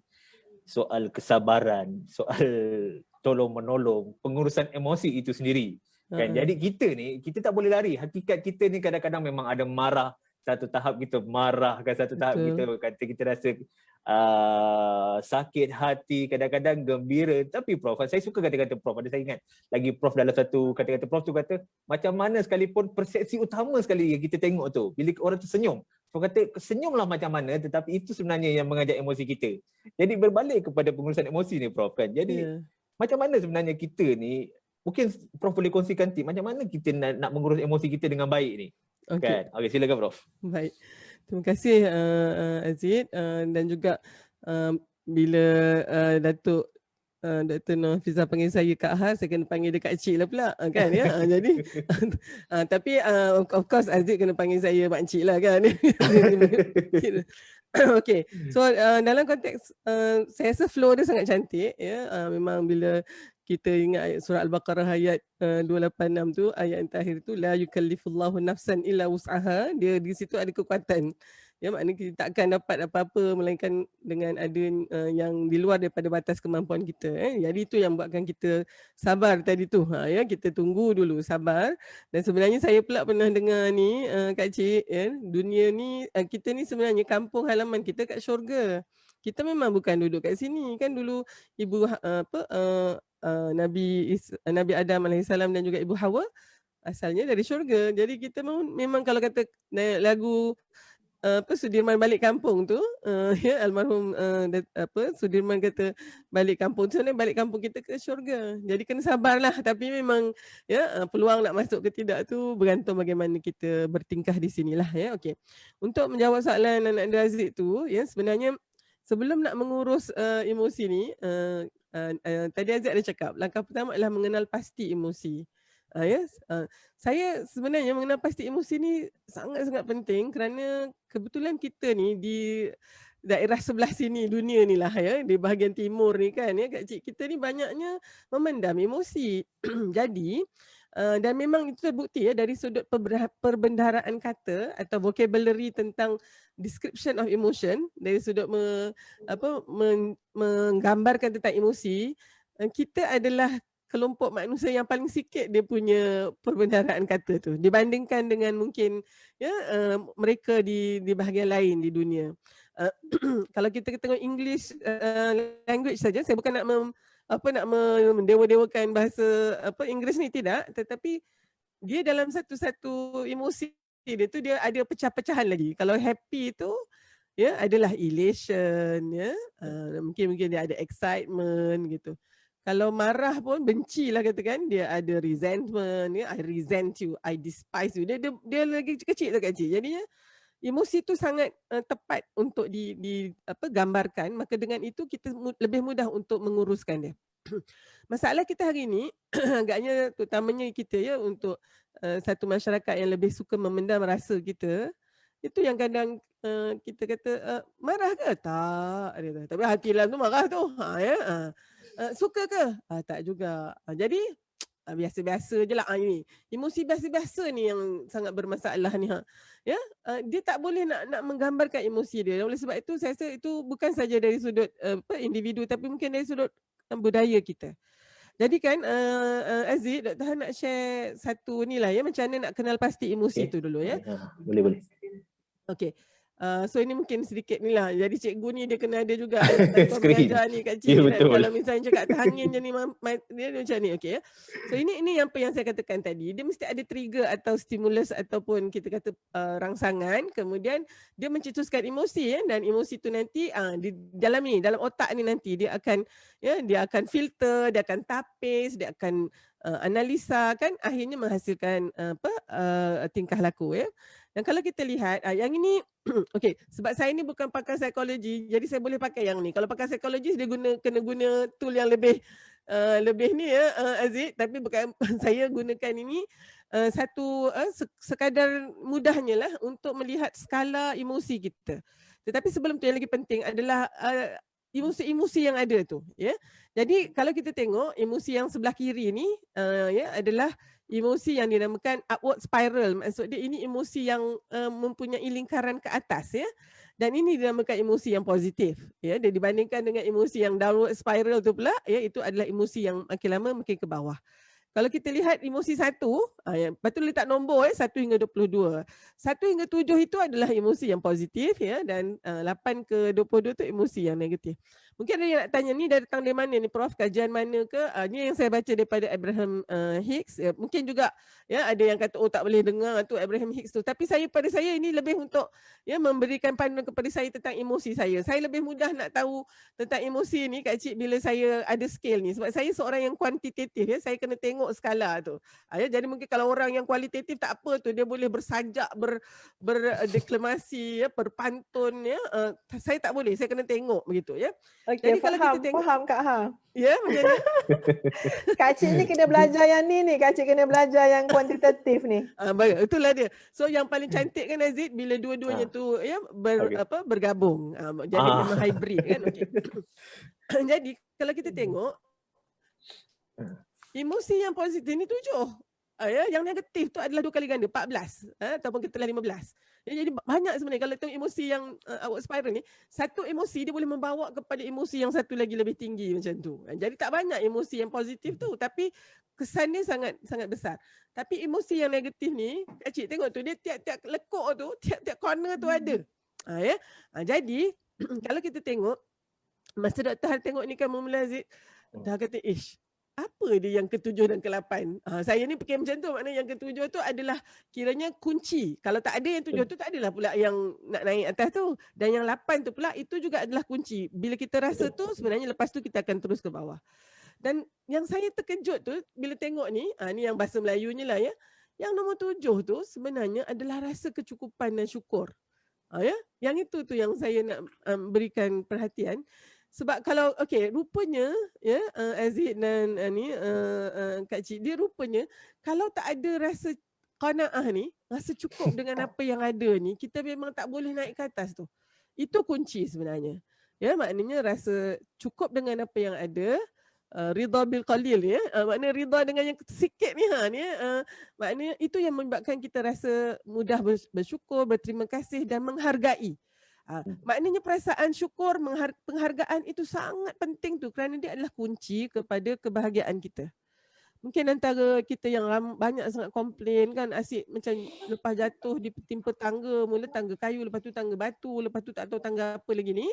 soal kesabaran, soal tolong-menolong, pengurusan emosi itu sendiri. Kan? Jadi kita tak boleh lari. Hakikat kita ni kadang-kadang memang ada marah satu tahap, kita marah kan, satu tahap kita rasa sakit hati, kadang-kadang gembira. Tapi Prof, saya suka kata-kata Prof. Ada saya ingat lagi Prof dalam satu kata-kata Prof tu kata, macam mana sekalipun persepsi utama sekali yang kita tengok tu, bila orang tu senyum, Prof kata senyumlah macam mana, tetapi itu sebenarnya yang mengajak emosi kita. Jadi berbalik kepada pengurusan emosi ni Prof kan. Jadi macam mana sebenarnya kita ni, mungkin Prof boleh kongsikan tip macam mana kita nak mengurus emosi kita dengan baik ni. Kan? Okey, silakan Prof. Baik. Terima kasih Aziz, dan juga bila Datuk Dr. Nur Hafizah panggil saya Kak Ha, saya kena panggil dia Kak Cik lah pula kan, ya. Jadi tapi of course Aziz kena panggil saya Mak Cik lah kan. Okey. So dalam konteks saya rasa flow dia sangat cantik, ya. Memang bila kita ingat ayat surah Al-Baqarah ayat 286 tu, ayat yang terakhir tu, la yukallifullahu nafsan illa wus'aha, dia di situ ada kekuatan. Ya, maknanya kita takkan dapat apa-apa melainkan dengan ada yang di luar daripada batas kemampuan kita. Jadi itu yang buatkan kita sabar tadi tu. Ya, kita tunggu dulu, sabar. Dan sebenarnya saya pula pernah dengar ni Kak Cik, ya, dunia ni kita ni sebenarnya kampung halaman kita kat syurga. Kita memang bukan duduk kat sini kan. Dulu ibu Nabi Adam AS dan juga Ibu Hawa asalnya dari syurga. Jadi kita memang kalau kata lagu Sudirman balik kampung tu, ya, almarhum Sudirman kata balik kampung tu, sebenarnya balik kampung kita ke syurga. Jadi kena sabarlah, tapi memang ya peluang nak masuk ke tidak tu bergantung bagaimana kita bertingkah di sinilah, ya. Okey. Untuk menjawab soalan anak Aziz tu, ya, sebenarnya sebelum nak mengurus emosi ni, tadi Aziz ada cakap langkah pertama adalah mengenal pasti emosi. Saya sebenarnya mengenal pasti emosi ni sangat-sangat penting kerana kebetulan kita ni daerah sebelah sini dunia ni lah ya, di bahagian timur ni kan ya Kak Cik, kita ni banyaknya memendam emosi. Jadi dan memang itu terbukti ya dari sudut perbendaharaan kata atau vocabulary tentang description of emotion, dari sudut menggambarkan tentang emosi, kita adalah kelompok manusia yang paling sikit dia punya perbendaharaan kata tu dibandingkan dengan mungkin ya mereka di bahagian lain di dunia. Kalau kita tengok English language saja, saya bukan nak mendewa-dewakan bahasa Inggeris ni, tidak, tetapi dia dalam satu-satu emosi dia tu dia ada pecah-pecahan lagi. Kalau happy tu ya adalah elation ya, mungkin dia ada excitement gitu. Kalau marah pun benci lah katakan, dia ada resentment ya, I resent you, I despise you. Dia lagi kecil tu Kak Cik. Jadinya emosi tu sangat tepat untuk gambarkan, maka dengan itu kita lebih mudah untuk menguruskan dia. Masalah kita hari ini agaknya terutamanya kita ya untuk satu masyarakat yang lebih suka memendam rasa kita, itu yang kadang kita kata marah ke? Tak. Tapi hati dalam tu marah tu. Suka ke? Tak juga. Jadi biasa-biasa je lah ini. Emosi biasa-biasa ni yang sangat bermasalah ni. Ya, dia tak boleh nak menggambarkan emosi dia. Oleh sebab itu saya rasa itu bukan saja dari sudut individu, tapi mungkin dari sudut budaya kita. Jadi kan Aziz, Dr. Han nak share satu ni lah ya, macam mana nak kenal pasti emosi tu dulu ya. Boleh. Okey. So ini mungkin sedikit ni lah. Jadi cikgu ni dia kena ada juga bantuan belajar ni Kak Cik. Ya, betul. Kalau misalnya cakap terangin je ni dia macam ni. Okey ya. So ini apa yang saya katakan tadi. Dia mesti ada trigger atau stimulus ataupun kita kata rangsangan. Kemudian dia mencetuskan emosi ya, dan emosi tu nanti di dalam otak ni nanti dia akan filter, dia akan tapis, dia akan analisa kan, akhirnya menghasilkan tingkah laku ya. Dan kalau kita lihat yang ini okey, sebab saya ni bukan pakar psikologi, jadi saya boleh pakai yang ni. Kalau pakar psikologi dia kena guna tool yang lebih ni ya Aziz, tapi bukan saya gunakan ini sekadar mudahnya lah untuk melihat skala emosi kita. Tetapi sebelum tu yang lagi penting adalah emosi-emosi yang ada tu ya. Jadi kalau kita tengok emosi yang sebelah kiri ni ya adalah emosi yang dinamakan upward spiral. Maksud dia ini emosi yang mempunyai lingkaran ke atas ya. Dan ini dinamakan emosi yang positif ya. Dia dibandingkan dengan emosi yang downward spiral tu pula ya, itu adalah emosi yang makin lama makin ke bawah. Kalau kita lihat emosi 1, betul letak nombor 1 hingga 22. 1 hingga 7 itu adalah emosi yang positif ya, dan 8 ke 22 itu emosi yang negatif. Mungkin ada yang nak tanya ni datang dari mana ni Prof, kajian mana ke? Ni yang saya baca daripada Abraham Hicks. Ya, mungkin juga ya ada yang kata tak boleh dengar tu Abraham Hicks tu. Tapi pada saya ini lebih untuk ya memberikan panduan kepada saya tentang emosi saya. Saya lebih mudah nak tahu tentang emosi ni Kak Cik bila saya ada scale ni, sebab saya seorang yang kuantitatif ya, saya kena tengok skala tu. Ya, jadi mungkin kalau orang yang kualitatif tak apa tu, dia boleh bersajak, berdeklamasi ya, berpantun ya. Saya tak boleh, saya kena tengok begitu ya. Okey, jadi kalau kita tengok, faham Kak Ha. Ya, macam ni. Kak Cik ni kena belajar yang ni. Kak Cik kena belajar yang kuantitatif ni. Baik, itulah dia. So yang paling cantik kan Aziz bila dua-duanya tu ya bergabung. Jadi memang hybrid kan. Okey. Jadi kalau kita tengok emosi yang positif ni 7. Ya, yang negatif tu adalah 2 kali ganda, 14 ataupun katalah 15. Ya, jadi banyak sebenarnya kalau tengok emosi yang upward spiral ni, satu emosi dia boleh membawa kepada emosi yang satu lagi lebih tinggi macam tu. Jadi tak banyak emosi yang positif tu, tapi kesannya sangat sangat besar. Tapi emosi yang negatif ni, Kak Cik tengok tu, dia tiap-tiap lekuk tu, tiap-tiap corner tu ada. Ya. Jadi kalau kita tengok masa Dr. Han tengok ni kan Mula Aziz, dah kata apa dia yang ke-7 dan ke-8? Saya ni fikir macam tu, maknanya yang ke-7 tu adalah kiranya kunci. Kalau tak ada yang 7 tu, tak adalah pula yang nak naik atas tu. Dan yang 8 tu pula, itu juga adalah kunci. Bila kita rasa tu, sebenarnya lepas tu kita akan terus ke bawah. Dan yang saya terkejut tu, bila tengok ni, ni yang bahasa Melayunya lah ya, yang nombor 7 tu sebenarnya adalah rasa kecukupan dan syukur. Ya, yang itu tu yang saya nak berikan perhatian. Sebab kalau rupanya ya Aziz dan Kak Cik, dia rupanya kalau tak ada rasa qanaah ni, rasa cukup dengan apa yang ada ni, kita memang tak boleh naik ke atas tu. Itu kunci sebenarnya. Ya, maknanya rasa cukup dengan apa yang ada, ridha bil qalil ya. Maknanya ridha dengan yang sikit ni maknanya itu yang menyebabkan kita rasa mudah bersyukur, berterima kasih dan menghargai. Maknanya perasaan syukur, penghargaan itu sangat penting tu kerana dia adalah kunci kepada kebahagiaan kita. Mungkin antara kita yang banyak sangat komplain kan, asyik macam lepas jatuh ditimpa tangga, mula tangga kayu, lepas tu tangga batu, lepas tu tak tahu tangga apa lagi ni.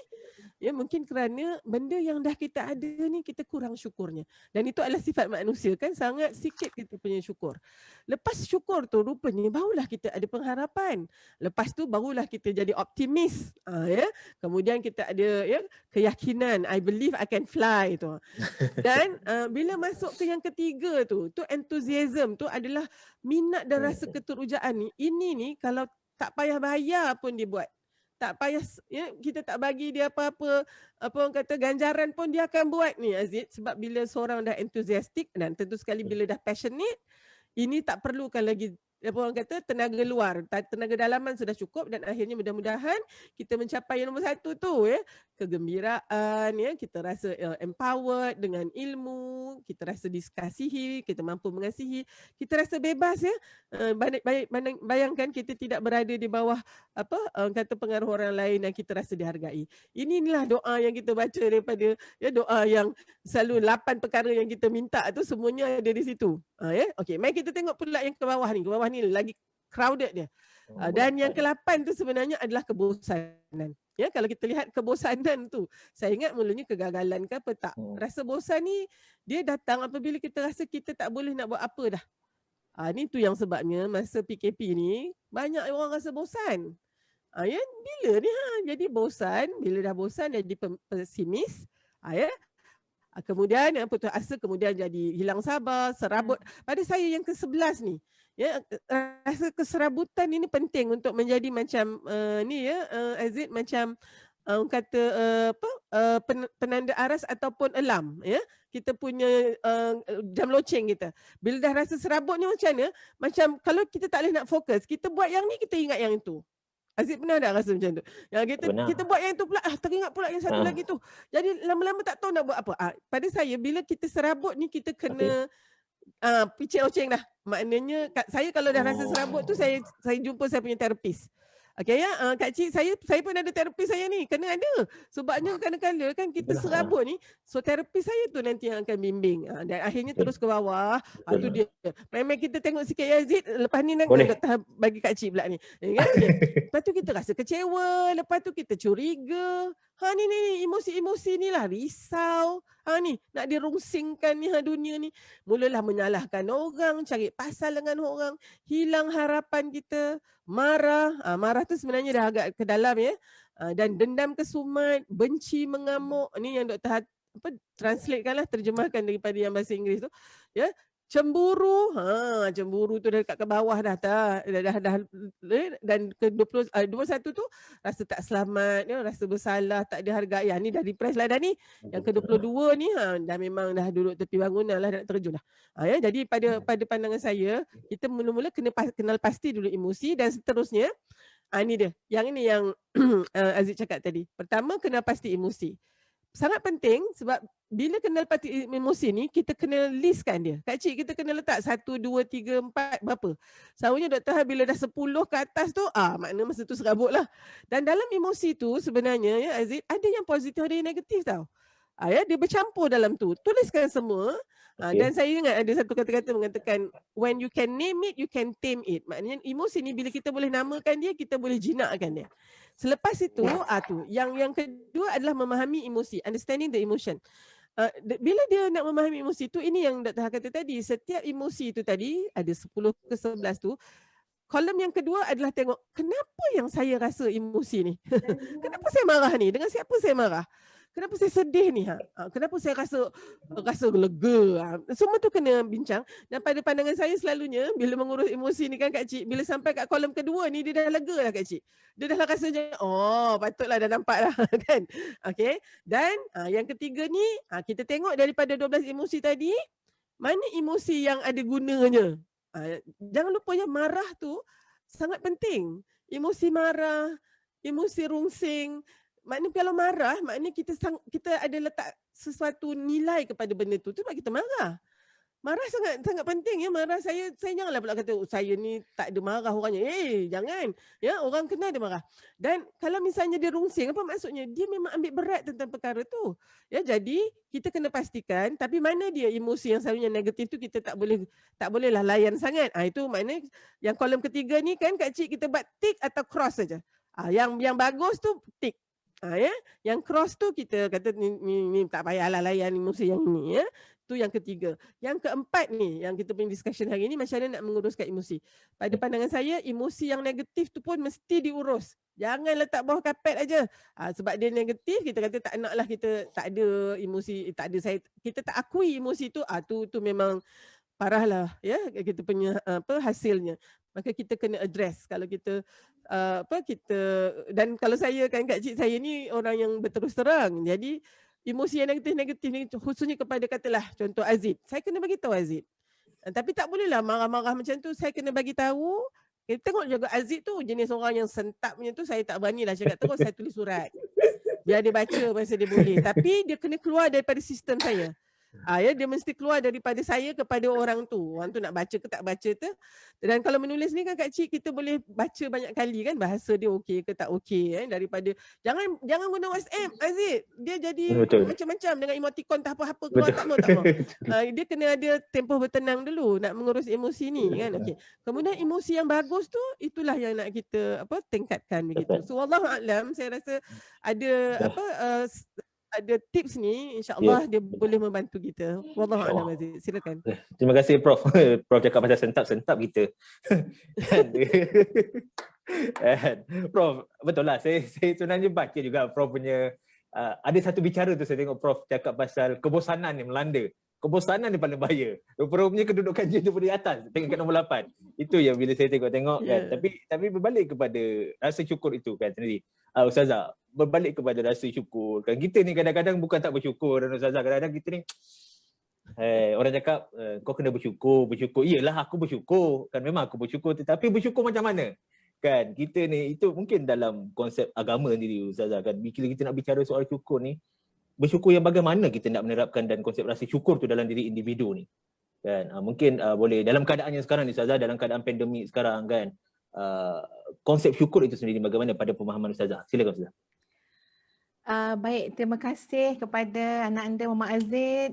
Ya, mungkin kerana benda yang dah kita ada ni kita kurang syukurnya. Dan itu adalah sifat manusia kan, sangat sikit kita punya syukur. Lepas syukur tu rupanya barulah kita ada pengharapan. Lepas tu barulah kita jadi optimis. Ya. Kemudian kita ada ya keyakinan, I believe I can fly tu. Dan bila masuk ke yang ketiga tu enthusiasm tu adalah minat dan rasa keterujaan ni. Ini ni kalau tak payah bayar pun dia buat. Tak payah ya, kita tak bagi dia apa-apa, apa orang kata ganjaran pun dia akan buat ni Aziz. Sebab bila seorang dah enthusiastic dan tentu sekali bila dah passionate, ini tak perlukan lagi apa orang kata tenaga luar, tenaga dalaman sudah cukup. Dan akhirnya mudah-mudahan kita mencapai yang nombor satu tu ya, kegembiraan ya, kita rasa empowered dengan ilmu, kita rasa dikasihi, kita mampu mengasihi, kita rasa bebas ya. Bayangkan kita tidak berada di bawah apa kata pengaruh orang lain dan kita rasa dihargai. Inilah doa yang kita baca daripada ya, doa yang selalu 8 perkara yang kita minta tu semuanya ada di situ. Ya, okey, mari kita tengok pula yang ke bawah ni. Ke bawah ni lagi crowded dia. Dan yang ke-8 tu sebenarnya adalah kebosanan. Ya, kalau kita lihat kebosanan tu, saya ingat mulanya kegagalan ke apa tak. Rasa bosan ni dia datang apabila kita rasa kita tak boleh nak buat apa dah. Ni tu yang sebabnya masa PKP ni banyak orang rasa bosan. Ya, bila ni jadi bosan, bila dah bosan jadi pesimis. Ya. Kemudian putus asa, kemudian jadi hilang sabar, serabut. Pada saya yang ke-11 ni, ya, rasa keserabutan ini penting untuk menjadi macam ni ya Aziz, macam kata penanda aras ataupun alarm ya. Kita punya jam loceng kita. Bila dah rasa serabut ni macam mana? Macam kalau kita tak boleh nak fokus, kita buat yang ni kita ingat yang itu. Aziz pernah tak rasa macam tu? Yang kita buat yang tu pula, teringat pula yang satu lagi tu. Jadi lama-lama tak tahu nak buat apa. Pada saya bila kita serabut ni kita kena picit oceng dah. Maknanya saya kalau dah rasa serabut tu saya jumpa saya punya terapis. Okey ya, Kak Cik, saya pun ada terapis saya ni, kena ada. Sebabnya kadang-kadang kan kita serabut ni, so terapis saya tu nanti yang akan bimbing. Dan akhirnya terus ke bawah. Tu dia. Memang kita tengok sikit ya Aziz, lepas ni nak bagi Kak Cik pula ni. Kan? Lepas tu kita rasa kecewa, lepas tu kita curiga. Ni emosi-emosi ni lah, risau. Ni nak dirungsingkan ni dunia ni. Mulalah menyalahkan orang, cari pasal dengan orang, hilang harapan kita, marah. Marah tu sebenarnya dah agak ke dalam ya. Dan dendam kesumat, benci mengamuk. Ni yang Dr. Translatekanlah, terjemahkan daripada yang bahasa Inggeris tu. Ya. Cemburu, cemburu tu dah dekat ke bawah dah dan ke 21 tu rasa tak selamat, ya, rasa bersalah, tak dihargai. Ni dah depress lah dah ni. Yang ke 22 ni dah memang dah duduk tepi bangunan lah, nak terjun dah. Ya, jadi pada pandangan saya, kita mula-mula kena kenal pasti dulu emosi dan seterusnya. Ni dia. Yang ini yang Aziz cakap tadi. Pertama, kenal pasti emosi. Sangat penting sebab bila kenal pasti emosi ni, kita kena listkan dia. Kak Cik, kita kena letak 1, 2, 3, 4 berapa. Selalunya Dr. Har bila dah 10 ke atas tu, makna masa tu serabut lah. Dan dalam emosi tu sebenarnya ya Aziz, ada yang positif, ada yang negatif tau. Ya, dia bercampur dalam tu. Tuliskan semua. Dan saya ingat ada satu kata-kata mengatakan, when you can name it, you can tame it. Maknanya emosi ni bila kita boleh namakan dia, kita boleh jinakkan dia. Selepas itu, yang kedua adalah memahami emosi, understanding the emotion. Bila dia nak memahami emosi tu, ini yang Dr. Har kata tadi, setiap emosi tu tadi, ada 10 ke 11 tu, kolom yang kedua adalah tengok, kenapa yang saya rasa emosi ni? Kenapa saya marah ni? Dengan siapa saya marah? Kenapa saya sedih ni? Kenapa saya rasa lega? Semua tu kena bincang. Dan pada pandangan saya selalunya, bila mengurus emosi ni kan Kak Cik, bila sampai kat kolom kedua ni, dia dah lega lah Kak Cik. Dia dah rasa macam, patutlah dah nampak lah kan. Okay. Dan yang ketiga ni, kita tengok daripada 12 emosi tadi, mana emosi yang ada gunanya. Jangan lupa yang marah tu sangat penting. Emosi marah, emosi rungsing. Maknanya kalau marah, maknanya kita ada letak sesuatu nilai kepada benda tu sebab kita marah. Marah sangat penting ya. Marah saya janganlah pula kata saya ni tak ada marah orangnya. Jangan. Ya, orang kena ada marah. Dan kalau misalnya dia rungsing, apa maksudnya? Dia memang ambil berat tentang perkara tu. Ya, jadi kita kena pastikan tapi mana dia emosi yang selalunya negatif tu kita tak bolehlah layan sangat. Itu maknanya yang kolom ketiga ni kan Kak Cik kita buat tick atau cross saja. Yang bagus tu tick. Ya, yang cross tu kita kata ni tak payahlah layan emosi yang ni ya. Tu yang ketiga. Yang keempat ni yang kita punya discussion hari ni macam mana nak menguruskan emosi. Pada pandangan saya emosi yang negatif tu pun mesti diurus. Jangan letak bawah kapet aja. Sebab dia negatif kita kata tak naklah kita tak ada emosi, tak ada kita tak akui emosi tu. Tu memang parahlah ya kita punya hasilnya. Maka kita kena address kalau kita kita dan kalau saya kan Kak Cik saya ni orang yang berterus terang. Jadi emosi yang negatif ni khususnya kepada katalah contoh Azid. Saya kena bagi tahu Azid. Tapi tak bolehlah marah-marah macam tu. Saya kena bagi tahu. Kita tengok juga Azid tu jenis orang yang sentap punya tu saya tak beranilah cakap terus saya tulis surat. Biar dia baca masa dia boleh. Tapi dia kena keluar daripada sistem saya. Ya, dia mesti keluar daripada saya kepada orang tu. Orang tu nak baca ke tak baca tu. Dan kalau menulis ni kan Kak Cik kita boleh baca banyak kali kan bahasa dia okey ke tak okey daripada jangan guna WhatsApp Aziz. Dia jadi macam-macam dengan emoticon tak apa-apa keluar tak mau. Dia kena ada tempoh bertenang dulu nak mengurus emosi ni kan. Okey. Kemudian emosi yang bagus tu itulah yang nak kita tingkatkan begitu. So wallahu a'lam saya rasa ada ada tips ni insya-Allah dia boleh membantu kita. Wallahu a'lam Aziz. Silakan. Terima kasih Prof. Prof cakap pasal sentap kita. Prof, betul lah saya sebenarnya baca juga Prof punya ada satu bicara tu saya tengok Prof cakap pasal kebosanan yang melanda. Kebosanan ni paling bahaya. Rupanya kedudukan dia tu di atas, tingkat nombor 8. Itu yang bila saya tengok kan. Tapi berbalik kepada rasa syukur itu kan sendiri. Ustazah, berbalik kepada rasa syukur. Kan kita ni kadang-kadang bukan tak bersyukur dan Ustazah kadang-kadang kita ni orang cakap kau kena bersyukur. Iyalah aku bersyukur. Kan memang aku bersyukur tetapi bersyukur macam mana? Kan kita ni itu mungkin dalam konsep agama sendiri Ustazah kan. Bila kita nak bicara soal syukur ni bersyukur yang bagaimana kita nak menerapkan dan konsep rasa syukur tu dalam diri individu ni kan mungkin boleh dalam keadaan yang sekarang ni Ustazah dalam keadaan pandemik sekarang kan konsep syukur itu sendiri bagaimana pada pemahaman Ustazah silakan Ustazah. Baik, terima kasih kepada anak anda Muhammad Aziz,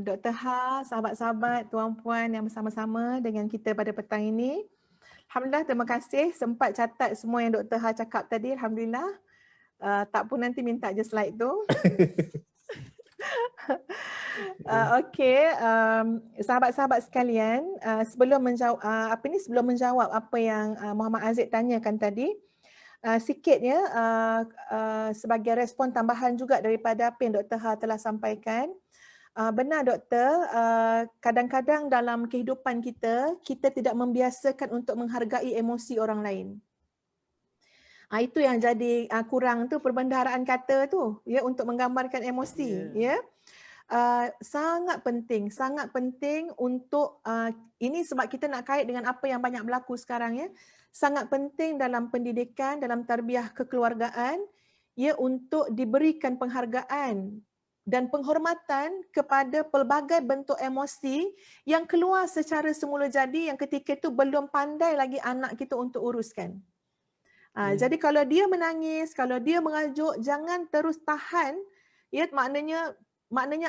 Dr. Ha, sahabat-sahabat, tuan-puan yang bersama-sama dengan kita pada petang ini. Alhamdulillah, terima kasih sempat catat semua yang Dr. Ha cakap tadi. Alhamdulillah. Tak pun nanti minta je slide tu. Okey, sahabat-sahabat sekalian, sebelum menjawab apa yang Muhammad Aziz tanyakan tadi, sikit ya sebagai respon tambahan juga daripada apa yang Dr. Ha telah sampaikan. Benar doktor, kadang-kadang dalam kehidupan kita tidak membiasakan untuk menghargai emosi orang lain. Itu yang jadi kurang tu perbendaharaan kata tu ya untuk menggambarkan emosi ya. Sangat penting untuk ini sebab kita nak kait dengan apa yang banyak berlaku sekarang ya. Sangat penting dalam pendidikan, dalam tarbiyah kekeluargaan ya untuk diberikan penghargaan dan penghormatan kepada pelbagai bentuk emosi yang keluar secara semula jadi yang ketika itu belum pandai lagi anak kita untuk uruskan. Jadi kalau dia menangis, kalau dia mengajuk, jangan terus tahan. Ya, maknanya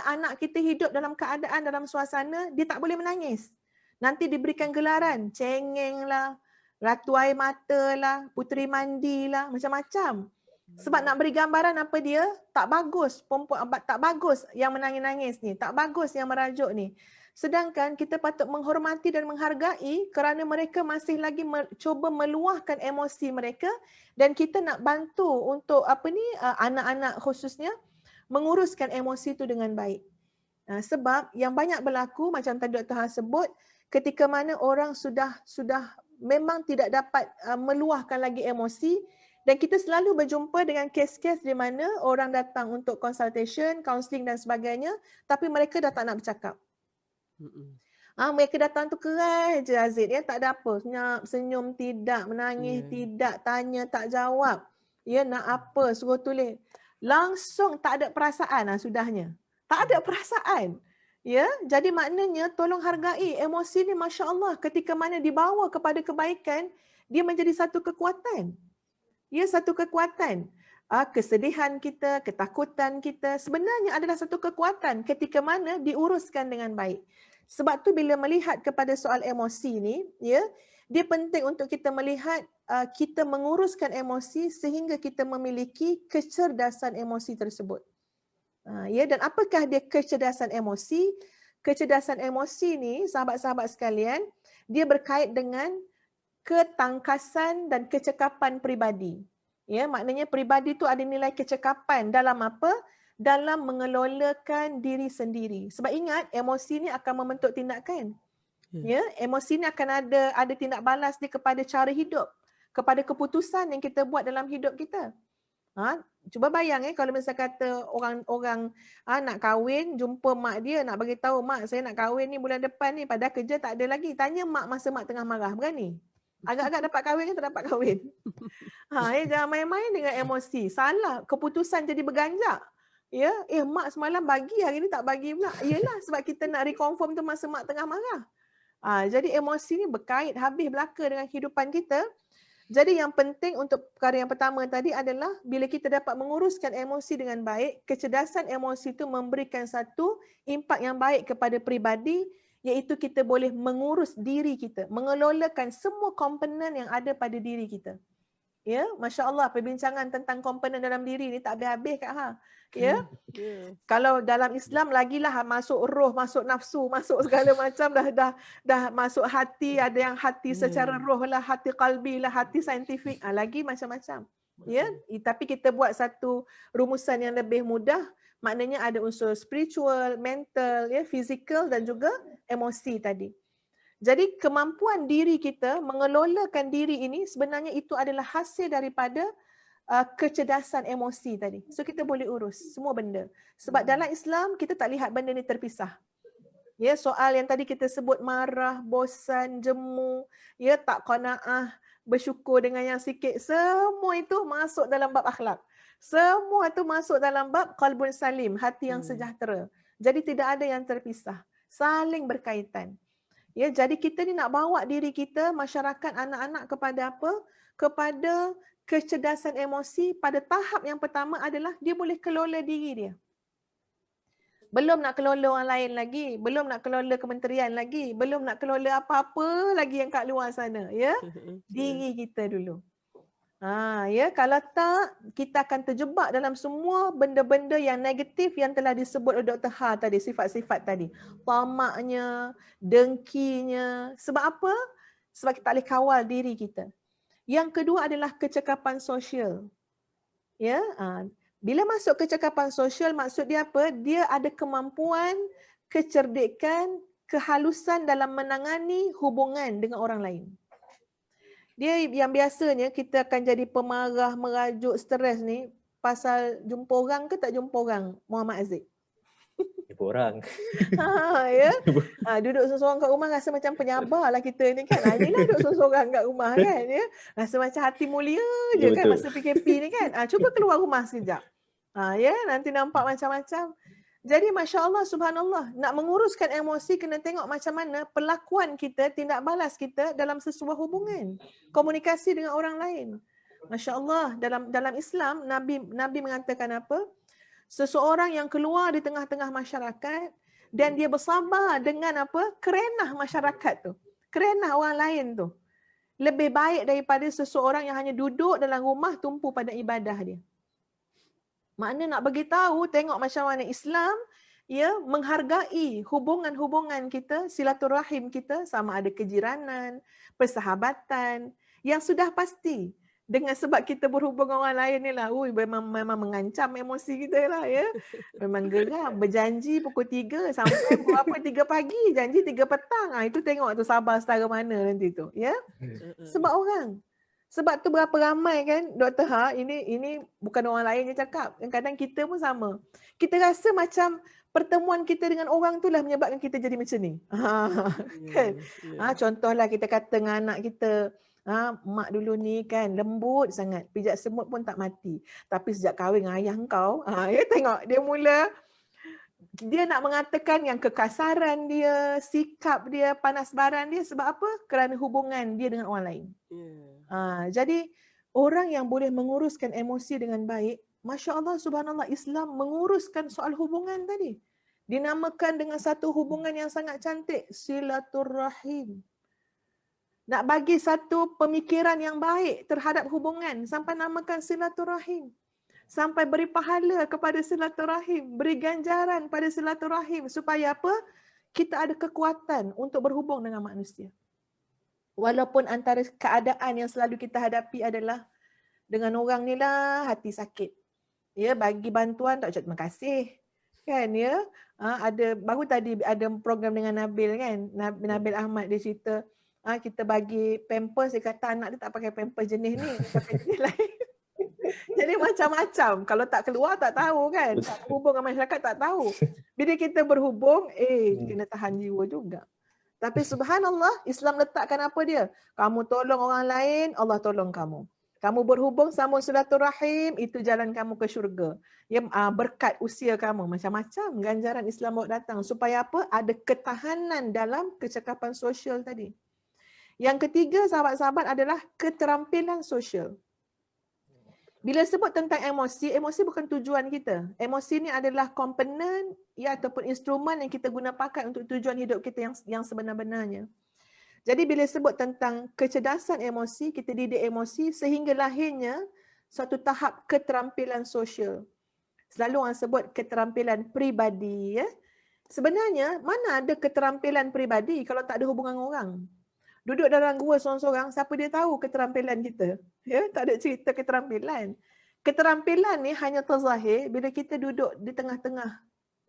anak kita hidup dalam keadaan, dalam suasana, dia tak boleh menangis. Nanti diberikan gelaran, cengeng lah, ratu air mata lah, puteri mandi lah, macam-macam. Sebab nak beri gambaran apa dia, tak bagus perempuan, tak bagus yang menangis-nangis ni, tak bagus yang merajuk ni. Sedangkan kita patut menghormati dan menghargai kerana mereka masih lagi cuba meluahkan emosi mereka dan kita nak bantu untuk anak-anak khususnya menguruskan emosi itu dengan baik. Sebab yang banyak berlaku macam tadi Dr. Han sebut ketika mana orang sudah memang tidak dapat meluahkan lagi emosi dan kita selalu berjumpa dengan kes-kes di mana orang datang untuk consultation, counselling dan sebagainya tapi mereka dah tak nak bercakap. Mereka datang tu keras je Aziz ya, tak ada apa, senyap, senyum tidak, menangis tidak, tanya tak jawab. Ya, nak apa suruh tulis. Langsung tak ada perasaan sudahnya. Tak ada perasaan. Ya, jadi maknanya tolong hargai emosi ni, masya-Allah, ketika mana dibawa kepada kebaikan, dia menjadi satu kekuatan. Ya, satu kekuatan. Kesedihan kita, ketakutan kita sebenarnya adalah satu kekuatan ketika mana diuruskan dengan baik. Sebab tu bila melihat kepada soal emosi ni, ya, dia penting untuk kita melihat kita menguruskan emosi sehingga kita memiliki kecerdasan emosi tersebut. Ya, dan apakah dia kecerdasan emosi? Kecerdasan emosi ni, sahabat-sahabat sekalian, dia berkait dengan ketangkasan dan kecekapan peribadi. Ya, maknanya peribadi tu ada nilai kecekapan dalam apa? Dalam mengelolakan diri sendiri. Sebab ingat, emosi ni akan membentuk tindakan. Ya, emosi ni akan ada tindak balas dia kepada cara hidup, kepada keputusan yang kita buat dalam hidup kita. Cuba bayang kalau misalnya kata orang nak kahwin, jumpa mak dia, nak bagi tahu, mak saya nak kahwin ni bulan depan ni, padahal kerja tak ada lagi. Tanya mak masa mak tengah marah, berani? Agak-agak dapat kahwin ke tak dapat kahwin? Jangan main-main dengan emosi. Salah, keputusan jadi berganjak. Ya, mak semalam bagi, hari ni tak bagi pula. Yelah, sebab kita nak reconfirm tu masa mak tengah marah. Jadi emosi ni berkait habis belaka dengan kehidupan kita. Jadi yang penting untuk perkara yang pertama tadi adalah bila kita dapat menguruskan emosi dengan baik, kecerdasan emosi itu memberikan satu impak yang baik kepada peribadi, iaitu kita boleh mengurus diri kita, mengelolakan semua komponen yang ada pada diri kita. Ya, masya-Allah, perbincangan tentang komponen dalam diri ni tak habis-habis Kak Ha. Ya. Kalau dalam Islam lagilah masuk roh, masuk nafsu, masuk segala macam, dah masuk hati, ada yang hati secara roh lah, hati qalbi lah, hati saintifik, lagi macam-macam. Ya, tapi kita buat satu rumusan yang lebih mudah, maknanya ada unsur spiritual, mental, ya, fizikal dan juga emosi tadi. Jadi kemampuan diri kita mengelolakan diri ini sebenarnya itu adalah hasil daripada kecerdasan emosi tadi. So kita boleh urus semua benda. Sebab dalam Islam kita tak lihat benda ni terpisah. Ya, soal yang tadi kita sebut marah, bosan, jemu, ya, tak qanaah, bersyukur dengan yang sikit, semua itu masuk dalam bab akhlak. Semua itu masuk dalam bab qalbun salim, hati yang sejahtera. Jadi tidak ada yang terpisah. Saling berkaitan. Ya, jadi kita ni nak bawa diri kita, masyarakat, anak-anak kepada apa? Kepada kecerdasan emosi. Pada tahap yang pertama adalah dia boleh kelola diri dia. Belum nak kelola orang lain lagi, belum nak kelola kementerian lagi, belum nak kelola apa-apa lagi yang kat luar sana, ya. Diri kita dulu. Ya, kalau tak kita akan terjebak dalam semua benda-benda yang negatif yang telah disebut oleh Dr. Ha tadi, sifat-sifat tadi. Tamaknya, dengkinya. Sebab apa? Sebab kita tak boleh kawal diri kita. Yang kedua adalah kecekapan sosial. Ya, bila masuk kecekapan sosial, maksud dia apa? Dia ada kemampuan, kecerdikan, kehalusan dalam menangani hubungan dengan orang lain. Dia yang biasanya kita akan jadi pemarah, merajuk, stres ni pasal jumpa orang ke tak jumpa orang, Muhammad Aziz? Jumpa orang. Ya. Duduk seorang-seorang kat rumah rasa macam penyabar lah kita ni kan. Inilah duduk seorang-seorang kat rumah kan. Ya. Rasa macam hati mulia je kan masa PKP ni kan. Cuba keluar rumah sekejap. Ya, nanti nampak macam-macam. Jadi Masya Allah, Subhanallah, nak menguruskan emosi kena tengok macam mana perlakuan kita, tindak balas kita dalam sesuatu hubungan. Komunikasi dengan orang lain. Masya Allah, dalam Islam, Nabi mengatakan apa? Seseorang yang keluar di tengah-tengah masyarakat dan dia bersabar dengan apa? Kerenah masyarakat tu. Kerenah orang lain tu. Lebih baik daripada seseorang yang hanya duduk dalam rumah tumpu pada ibadah dia. Makna nak bagi tahu, tengok macam mana Islam ya menghargai hubungan-hubungan kita, silaturahim kita, sama ada kejiranan, persahabatan yang sudah pasti. Dengan sebab kita berhubung dengan orang lain ni lah, memang mengancam emosi kita lah ya. Memang geram, berjanji pukul 3 sampai pukul 3 pagi, janji 3 petang. Itu tengok tu sabar setara mana nanti tu ya. Sebab orang. Sebab tu berapa ramai kan Dr. Ha, ini bukan orang lain yang cakap. Kadang-kadang kita pun sama. Kita rasa macam pertemuan kita dengan orang tu lah menyebabkan kita jadi macam ni. Kan? Contohlah kita kata dengan anak kita, Mak dulu ni kan lembut sangat, pijak semut pun tak mati. Tapi sejak kahwin dengan ayah kau, ya tengok dia mula dia nak mengatakan yang kekasaran dia, sikap dia, panas baran dia sebab apa? Kerana hubungan dia dengan orang lain. Jadi orang yang boleh menguruskan emosi dengan baik, Masya Allah, Subhanallah, Islam menguruskan soal hubungan tadi. Dinamakan dengan satu hubungan yang sangat cantik, silaturrahim. Nak bagi satu pemikiran yang baik terhadap hubungan sampai namakan silaturrahim. Sampai beri pahala kepada silaturahim, beri ganjaran pada silaturahim supaya apa? Kita ada kekuatan untuk berhubung dengan manusia. Walaupun antara keadaan yang selalu kita hadapi adalah dengan orang ni lah hati sakit. Ya, bagi bantuan tak ucap terima kasih. Kan ya? Baru tadi ada program dengan Nabil kan? Nabil Ahmad dia cerita, kita bagi pampers, dia kata anak dia tak pakai pampers jenis ni, dia pakai jenis lain. Jadi macam-macam. Kalau tak keluar tak tahu kan. Tak berhubung dengan masyarakat tak tahu. Bila kita berhubung, kena tahan jiwa juga. Tapi subhanallah, Islam letakkan apa dia? Kamu tolong orang lain, Allah tolong kamu. Kamu berhubung sambung silaturahim, itu jalan kamu ke syurga. Ya, berkat usia kamu. Macam-macam ganjaran Islam bawa datang. Supaya apa? Ada ketahanan dalam kecakapan sosial tadi. Yang ketiga, sahabat-sahabat, adalah keterampilan sosial. Bila sebut tentang emosi, emosi bukan tujuan kita. Emosi ni adalah komponen ya ataupun instrumen yang kita guna pakai untuk tujuan hidup kita yang sebenar-benarnya. Jadi bila sebut tentang kecerdasan emosi, kita didik emosi sehingga lahirnya suatu tahap keterampilan sosial. Selalu orang sebut keterampilan peribadi. Ya. Sebenarnya mana ada keterampilan peribadi kalau tak ada hubungan orang? Duduk dalam gua seorang-seorang, siapa dia tahu keterampilan kita? Ya, tak ada cerita keterampilan. Keterampilan ni hanya terzahir bila kita duduk di tengah-tengah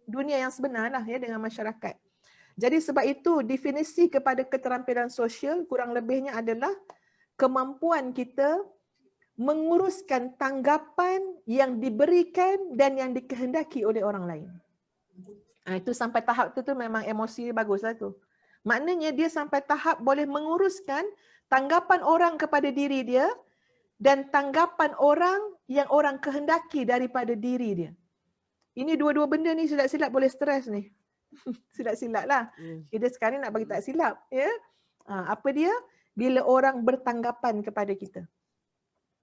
dunia yang sebenar lah ya dengan masyarakat. Jadi sebab itu definisi kepada keterampilan sosial kurang lebihnya adalah kemampuan kita menguruskan tanggapan yang diberikan dan yang dikehendaki oleh orang lain. Itu sampai tahap tu memang emosi baguslah tu. Maknanya dia sampai tahap boleh menguruskan tanggapan orang kepada diri dia dan tanggapan orang yang orang kehendaki daripada diri dia. Ini dua-dua benda ni silap-silap boleh stres ni. Silap-silap lah. Dia sekarang nak bagi tak silap. Ya? Apa dia? Bila orang bertanggapan kepada kita.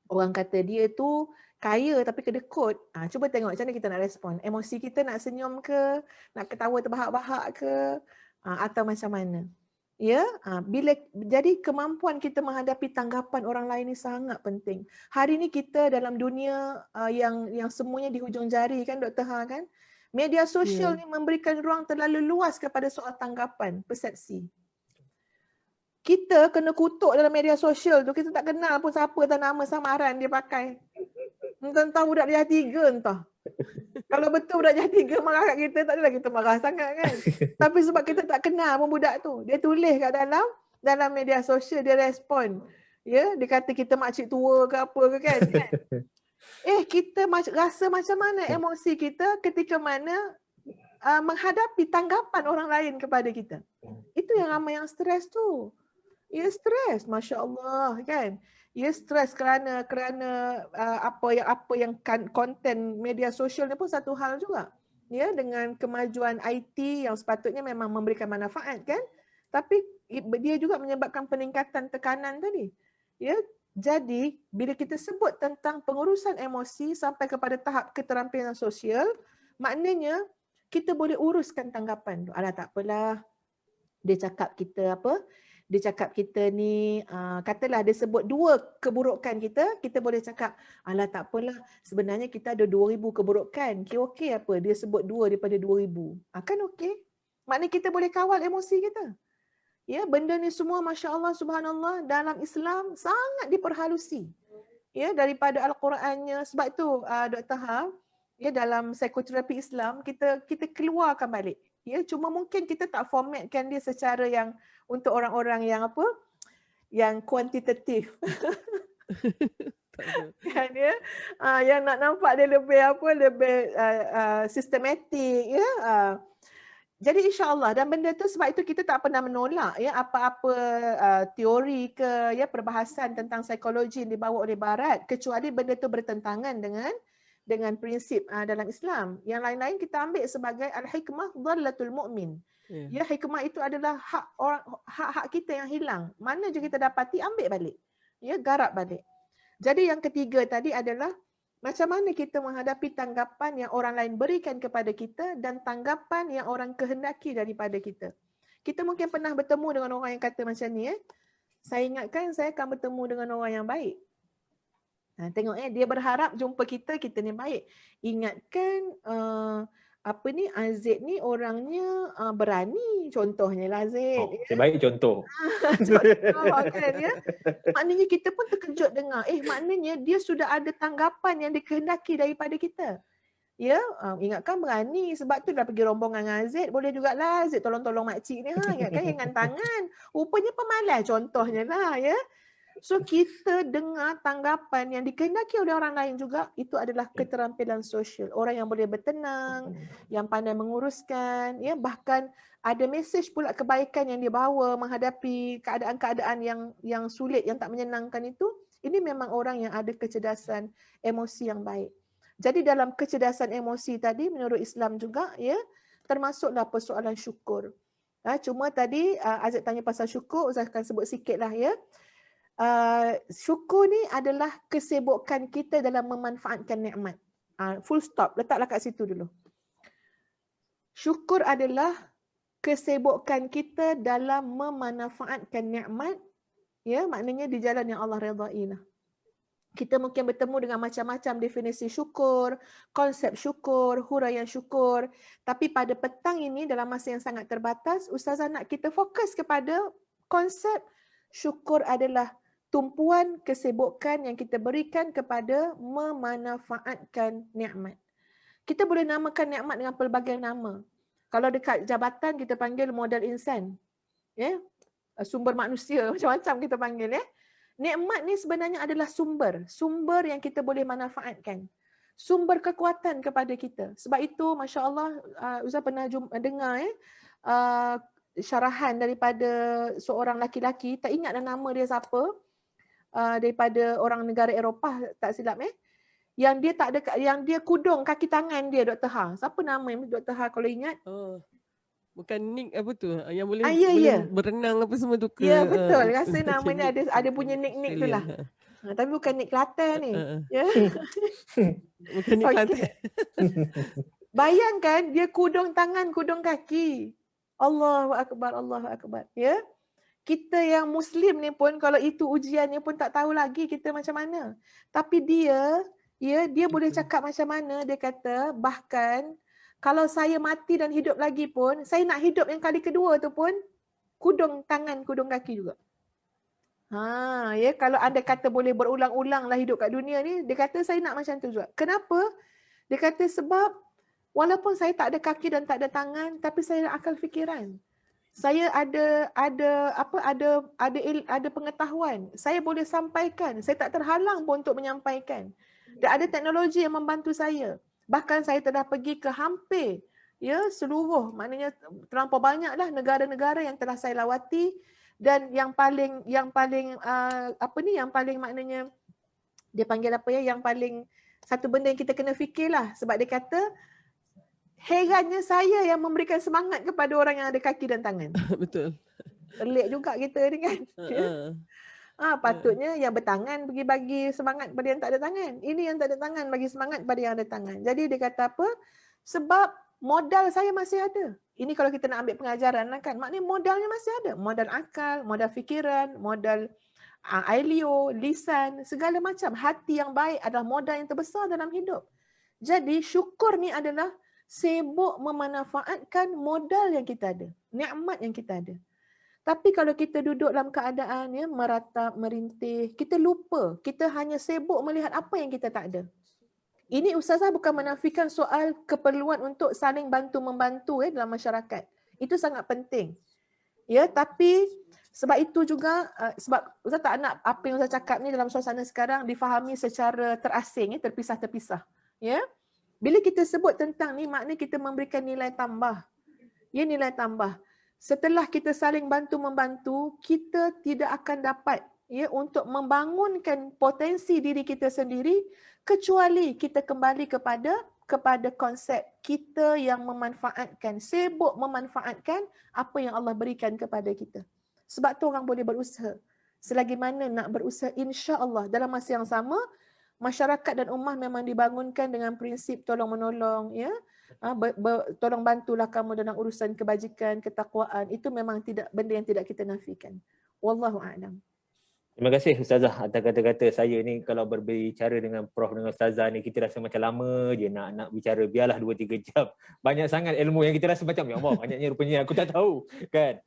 Orang kata dia tu kaya tapi kedekut. Cuba tengok macam mana kita nak respon. Emosi kita nak senyum ke? Nak ketawa terbahak-bahak ke? Atau macam mana? Ya, jadi kemampuan kita menghadapi tanggapan orang lain ni sangat penting. Hari ni kita dalam dunia yang semuanya di hujung jari kan Dr. Ha kan? Media sosial ni memberikan ruang terlalu luas kepada soal tanggapan, persepsi. Kita kena kutuk dalam media sosial tu, kita tak kenal pun siapa dan nama samaran dia pakai. Entah budak dia 3 entah. Kalau betul budak jahat 3 marah kat kita, tak adalah kita marah sangat kan. Tapi sebab kita tak kenal pun budak tu. Dia tulis kat dalam media sosial, dia respon. Ya, dia kata kita makcik tua ke apa ke kan. Kita rasa macam mana emosi kita ketika mana menghadapi tanggapan orang lain kepada kita. Itu yang ramai yang stres tu. Ya, stres, Masya Allah kan. Ya, stres kerana apa yang konten media sosial ni pun satu hal juga. Ya, dengan kemajuan IT yang sepatutnya memang memberikan manfaat kan. Tapi dia juga menyebabkan peningkatan tekanan tadi. Ya, jadi bila kita sebut tentang pengurusan emosi sampai kepada tahap keterampilan sosial, maknanya kita boleh uruskan tanggapan tu. Alah tak apalah. Dia cakap kita apa? Dia cakap kita ni, katalah dia sebut 2 keburukan kita boleh cakap, alah tak apalah, sebenarnya kita ada 2,000 keburukan. Okey apa? Dia sebut 2 daripada 2,000. Kan okey? Maknanya kita boleh kawal emosi kita. Ya, benda ni semua Masya Allah, Subhanallah, dalam Islam sangat diperhalusi. Ya, daripada Al-Qurannya. Sebab itu Dr. Ha, ya, dalam psikoterapi Islam, kita keluarkan balik. Ya, cuma mungkin kita tak formatkan dia secara yang untuk orang-orang yang apa? Yang kuantitatif. Kan ya? Yang nak nampak dia lebih apa? Lebih sistematik ya. Jadi insya-Allah, dan benda tu sebab itu kita tak pernah menolak ya apa-apa teori ke ya perbahasan tentang psikologi yang dibawa oleh barat, kecuali benda tu bertentangan dengan prinsip dalam Islam. Yang lain-lain kita ambil sebagai al-hikmah dhallatul mu'min. Ya, hikmah itu adalah hak kita yang hilang. Mana je kita dapati, ambil balik. Ya, garap balik. Jadi yang ketiga tadi adalah macam mana kita menghadapi tanggapan yang orang lain berikan kepada kita dan tanggapan yang orang kehendaki daripada kita. Kita mungkin pernah bertemu dengan orang yang kata macam ni, saya ingatkan saya akan bertemu dengan orang yang baik. Tengok dia berharap jumpa kita ni baik. Ingatkan Azid ni orangnya berani, contohnya lah Azid. Saya baik contoh. Contoh kan ya. Maknanya kita pun terkejut dengar, maknanya dia sudah ada tanggapan yang dikehendaki daripada kita. Ya, ingatkan berani, sebab tu dah pergi rombongan dengan Azid, boleh jugalah Azid tolong-tolong makcik ni, ingatkan dengan tangan. Rupanya pemalas contohnya lah ya. So kita dengar tanggapan yang dikehendaki oleh orang lain juga, itu adalah keterampilan sosial. Orang yang boleh bertenang, yang pandai menguruskan, ya, bahkan ada mesej pula kebaikan yang dia bawa menghadapi keadaan-keadaan yang sulit, yang tak menyenangkan itu. Ini memang orang yang ada kecerdasan emosi yang baik. Jadi dalam kecerdasan emosi tadi menurut Islam juga ya, termasuklah persoalan syukur. Cuma tadi Azid tanya pasal syukur, Ustaz akan sebut sikitlah ya. Syukur ni adalah kesibukan kita dalam memanfaatkan nikmat. Full stop, letaklah kat situ dulu. Syukur adalah kesibukan kita dalam memanfaatkan nikmat, ya, maknanya di jalan yang Allah redai lah. Kita mungkin bertemu dengan macam-macam definisi syukur, konsep syukur, huraian syukur. Tapi pada petang ini dalam masa yang sangat terbatas, Ustazah nak kita fokus kepada konsep syukur adalah tumpuan kesibukan yang kita berikan kepada memanfaatkan nikmat. Kita boleh namakan nikmat dengan pelbagai nama. Kalau dekat jabatan kita panggil modal insan. Ya? Sumber manusia, macam-macam kita panggil ya. Nikmat ni sebenarnya adalah sumber yang kita boleh manfaatkan. Sumber kekuatan kepada kita. Sebab itu masya-Allah Ustaz pernah dengar syarahan daripada seorang laki-laki, tak ingat nama dia siapa, daripada orang negara Eropah tak silap yang dia tak ada, yang dia kudung kaki tangan dia, Dr. Ha. Siapa nama Dr. Ha kalau ingat? Bukan Nick apa tu yang boleh, berenang apa semua tu ke? Ya betul, rasa namanya ada punya Nick tu lah. Tapi bukan Nick Kelantan ni. Ya. Bukan Nick Kelantan. Bayangkan dia kudung tangan, kudung kaki. Allahu akbar, Allahu akbar. Ya. Kita yang Muslim ni pun kalau itu ujiannya pun tak tahu lagi kita macam mana. Tapi dia boleh cakap macam mana, dia kata bahkan kalau saya mati dan hidup lagi pun, saya nak hidup yang kali kedua tu pun kudung tangan, kudung kaki juga. Ya, kalau anda kata boleh berulang-ulang lah hidup kat dunia ni, dia kata saya nak macam tu juga. Kenapa? Dia kata sebab walaupun saya tak ada kaki dan tak ada tangan, tapi saya ada akal fikiran. Saya ada pengetahuan. Saya boleh sampaikan. Saya tak terhalang pun untuk menyampaikan. Dan ada teknologi yang membantu saya. Bahkan saya telah pergi ke hampir seluruh, maknanya terlampau banyaklah negara-negara yang telah saya lawati, dan yang paling maknanya dia panggil yang paling satu benda yang kita kena fikirlah, sebab dia kata herannya saya yang memberikan semangat kepada orang yang ada kaki dan tangan. Betul. Pelik juga kita ni kan. Patutnya yang bertangan pergi bagi semangat pada yang tak ada tangan. Ini yang tak ada tangan bagi semangat pada yang ada tangan. Jadi dia kata apa? Sebab modal saya masih ada. Ini kalau kita nak ambil pengajaran lah kan. Maknanya modalnya masih ada. Modal akal, modal fikiran, modal ailio, lisan, segala macam. Hati yang baik adalah modal yang terbesar dalam hidup. Jadi syukur ni adalah sibuk memanfaatkan modal yang kita ada, nikmat yang kita ada. Tapi kalau kita duduk dalam keadaan meratap, merintih, kita lupa, kita hanya sibuk melihat apa yang kita tak ada. Ini Ustazah bukan menafikan soal keperluan untuk saling bantu-membantu dalam masyarakat. Itu sangat penting. Ya, tapi sebab itu juga, sebab Ustaz tak nak apa yang Ustaz cakap ni dalam suasana sekarang difahami secara terasing, terpisah-terpisah. Ya. Bila kita sebut tentang ni, maknanya kita memberikan nilai tambah. Ia nilai tambah. Setelah kita saling bantu-membantu, kita tidak akan dapat untuk membangunkan potensi diri kita sendiri kecuali kita kembali kepada konsep kita yang memanfaatkan, sibuk memanfaatkan apa yang Allah berikan kepada kita. Sebab tu orang boleh berusaha. Selagi mana nak berusaha, insya-Allah dalam masa yang sama masyarakat dan ummah memang dibangunkan dengan prinsip tolong-menolong, tolong bantulah kamu dalam urusan kebajikan, ketakwaan. Itu memang tidak benda yang tidak kita nafikan. Wallahu a'lam. Terima kasih Ustazah atas kata-kata. Saya ni kalau berbicara dengan Prof dengan Ustazah ni, kita rasa macam lama je nak bicara. Biarlah 2-3 jam. Banyak sangat ilmu yang kita rasa macam, ya Allah, banyaknya rupanya aku tak tahu kan.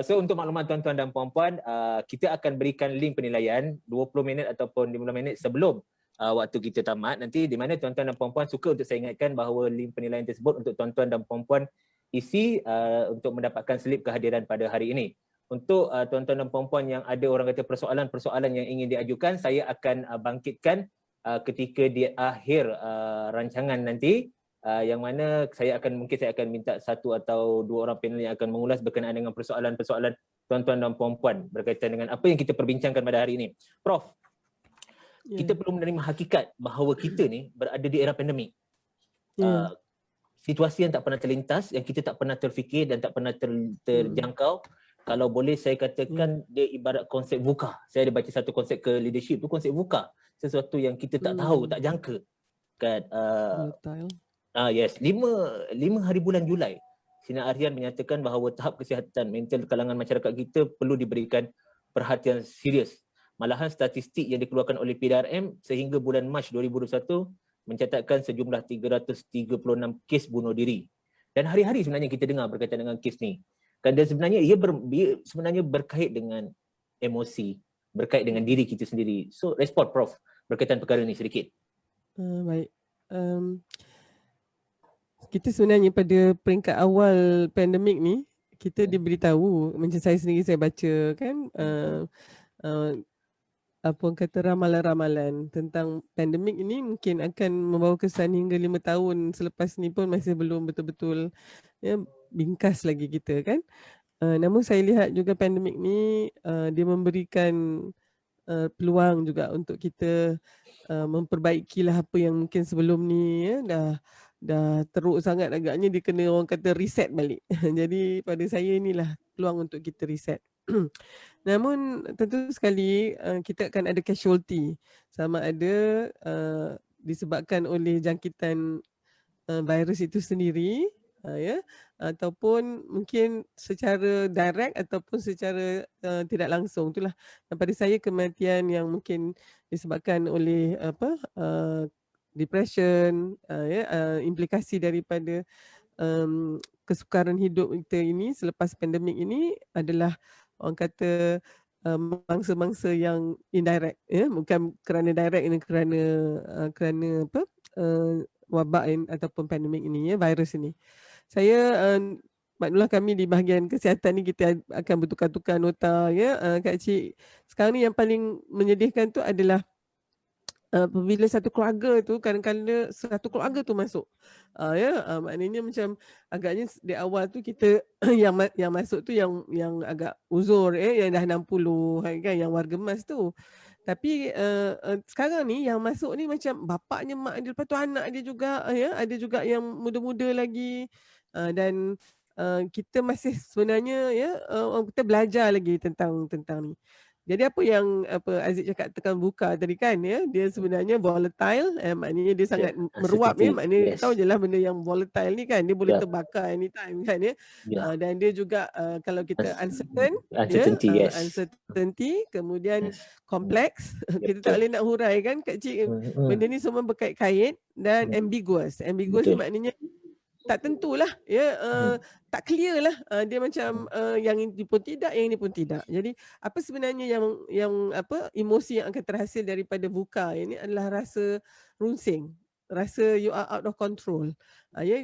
So untuk maklumat tuan-tuan dan puan-puan, kita akan berikan link penilaian 20 minit ataupun 15 minit sebelum waktu kita tamat nanti, di mana tuan-tuan dan puan-puan suka untuk saya ingatkan bahawa link penilaian tersebut untuk tuan-tuan dan puan-puan isi untuk mendapatkan slip kehadiran pada hari ini. Untuk tuan-tuan dan puan-puan yang ada orang kata persoalan-persoalan yang ingin diajukan, saya akan bangkitkan ketika di akhir rancangan nanti, yang mana mungkin saya akan minta 1 atau 2 orang panel yang akan mengulas berkenaan dengan persoalan-persoalan tuan-tuan dan puan-puan berkaitan dengan apa yang kita perbincangkan pada hari ini. Prof, kita perlu menerima hakikat bahawa kita ni berada di era pandemik. Situasi yang tak pernah terlintas, yang kita tak pernah terfikir dan tak pernah terjangkau. Kalau boleh saya katakan dia ibarat konsep VUCA. Saya ada baca satu konsep ke leadership tu, konsep VUCA. Sesuatu yang kita tak tahu, tak jangka. Kan? Yes, 5 hari bulan Julai, Sinar Harian menyatakan bahawa tahap kesihatan mental kalangan masyarakat kita perlu diberikan perhatian serius. Malahan statistik yang dikeluarkan oleh PDRM sehingga bulan Mac 2021 mencatatkan sejumlah 336 kes bunuh diri. Dan hari-hari sebenarnya kita dengar berkaitan dengan kes ni. Dan sebenarnya ia sebenarnya berkait dengan emosi, berkait dengan diri kita sendiri. So respon Prof berkaitan perkara ni sedikit. Baik. Kita sebenarnya pada peringkat awal pandemik ni, kita diberitahu, macam saya sendiri saya baca kan, apa orang kata ramalan-ramalan tentang pandemik ini mungkin akan membawa kesan hingga 5 tahun selepas ni pun masih belum betul-betul bingkas lagi kita kan. Namun saya lihat juga pandemik ni dia memberikan peluang juga untuk kita memperbaikilah apa yang mungkin sebelum ni dah teruk sangat, agaknya dia kena orang kata reset balik. Jadi pada saya inilah peluang untuk kita reset. Namun tentu sekali kita akan ada casualty, sama ada disebabkan oleh jangkitan virus itu sendiri, ataupun mungkin secara direct ataupun secara tidak langsung. Itulah pada saya kematian yang mungkin disebabkan oleh depression, implikasi daripada kesukaran hidup kita ini selepas pandemik ini adalah orang kata mangsa-mangsa yang indirect, bukan kerana direct, ini kerana wabak ataupun pandemik ini, virus ini. Saya maknanya kami di bahagian kesihatan ni kita akan bertukar-tukar nota Kak Cik. Sekarang ni yang paling menyedihkan tu adalah apabila satu keluarga tu, kadang-kadang satu keluarga tu masuk. Maknanya macam agaknya di awal tu kita yang masuk tu yang agak uzur, yang dah 60 kan, yang warga emas tu. Tapi sekarang ni yang masuk ni macam bapaknya, mak dia, lepas tu anak dia juga, ada juga yang muda-muda lagi, dan kita masih sebenarnya kita belajar lagi tentang ni. Jadi apa yang Aziz cakap tekan buka tadi kan, dia sebenarnya volatile, maknanya dia sangat meruap, maknanya tahu je lah benda yang volatile ni kan, dia boleh terbakar anytime kan, dan dia juga kalau kita uncertainty, kemudian kompleks, kita tak boleh nak hurai kan Kak Cik, benda ni semua berkait-kait, dan ambiguous ni maknanya tak tentulah, tak clear lah, dia macam yang ini pun tidak, yang ini pun tidak. Jadi apa sebenarnya yang emosi yang akan terhasil daripada VUCA ini adalah rasa runsing, rasa you are out of control.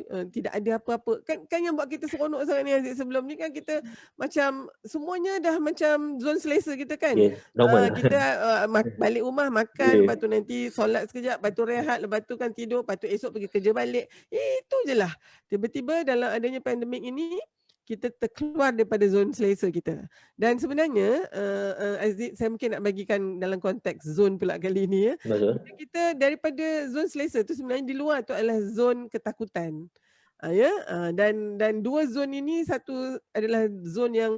Tidak ada apa-apa. Kan yang buat kita seronok sangat ni Aziz, sebelum ni kan kita macam semuanya dah macam zon selesa kita kan. Normal. Kita balik rumah makan, Yeah. lepas tu nanti solat sekejap, lepas tu rehat, lepas tu kan tidur, lepas tu esok pergi kerja balik. Itu je lah. Tiba-tiba dalam adanya pandemik ini, kita terkeluar daripada zon selesa kita. Dan sebenarnya Aziz, saya mungkin nak bagikan dalam konteks zon pula kali ini ya. Betul. Kita daripada zon selesa tu sebenarnya di luar tu adalah zon ketakutan. Dan dua zon ini, satu adalah zon yang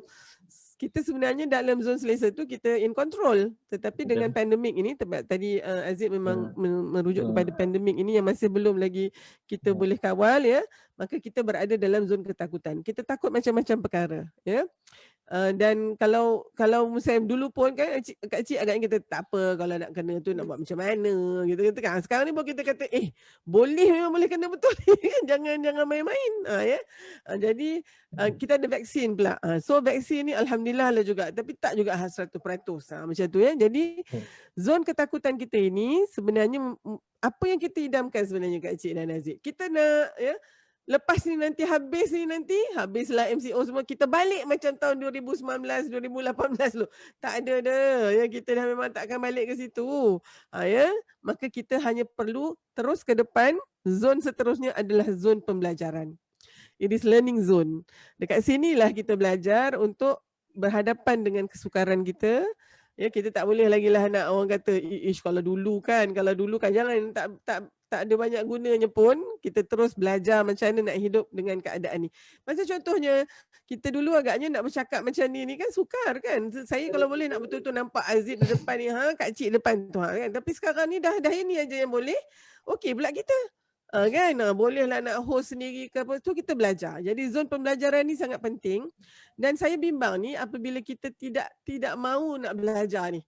kita sebenarnya dalam zon selesa tu kita in control, tetapi dengan pandemik ini tadi Aziz memang merujuk kepada pandemik ini yang masih belum lagi kita boleh kawal ya, maka kita berada dalam zon ketakutan. Kita takut macam-macam perkara ya. Dan kalau musim dulu pun kan Kak Cik agaknya kita tak apa, kalau nak kena tu nak buat macam mana gitu kan. Sekarang ni pun kita kata boleh, memang boleh kena betul jangan main-main ya. Jadi kita ada vaksin pula. So vaksin ni alhamdulillah lah juga, tapi tak juga 100% macam tu ya. Jadi zon ketakutan kita ini sebenarnya apa yang kita idamkan sebenarnya Kak Cik dan Aziz. Kita nak ya, lepas ni nanti habislah MCO semua, kita balik macam tahun 2019, 2018 lu. Tak ada dah. Ya, kita dah memang tak akan balik ke situ. Ya, maka kita hanya perlu terus ke depan. Zon seterusnya adalah zon pembelajaran. It is learning zone. Dekat sinilah kita belajar untuk berhadapan dengan kesukaran kita. Ya, kita tak boleh lagi lah nak orang kata kalau dulu kan jangan tak ada banyak gunanya pun, kita terus belajar macam mana nak hidup dengan keadaan ni. Macam contohnya, kita dulu agaknya nak bercakap macam ni kan sukar kan. Saya kalau boleh nak betul-betul nampak Aziz di depan ni, Kak Cik depan tu kan. Tapi sekarang ni dah ini aja yang boleh. Okey pula kita. Kan bolehlah nak host sendiri ke apa tu, kita belajar. Jadi zon pembelajaran ni sangat penting. Dan saya bimbang ni apabila kita tidak mahu nak belajar ni.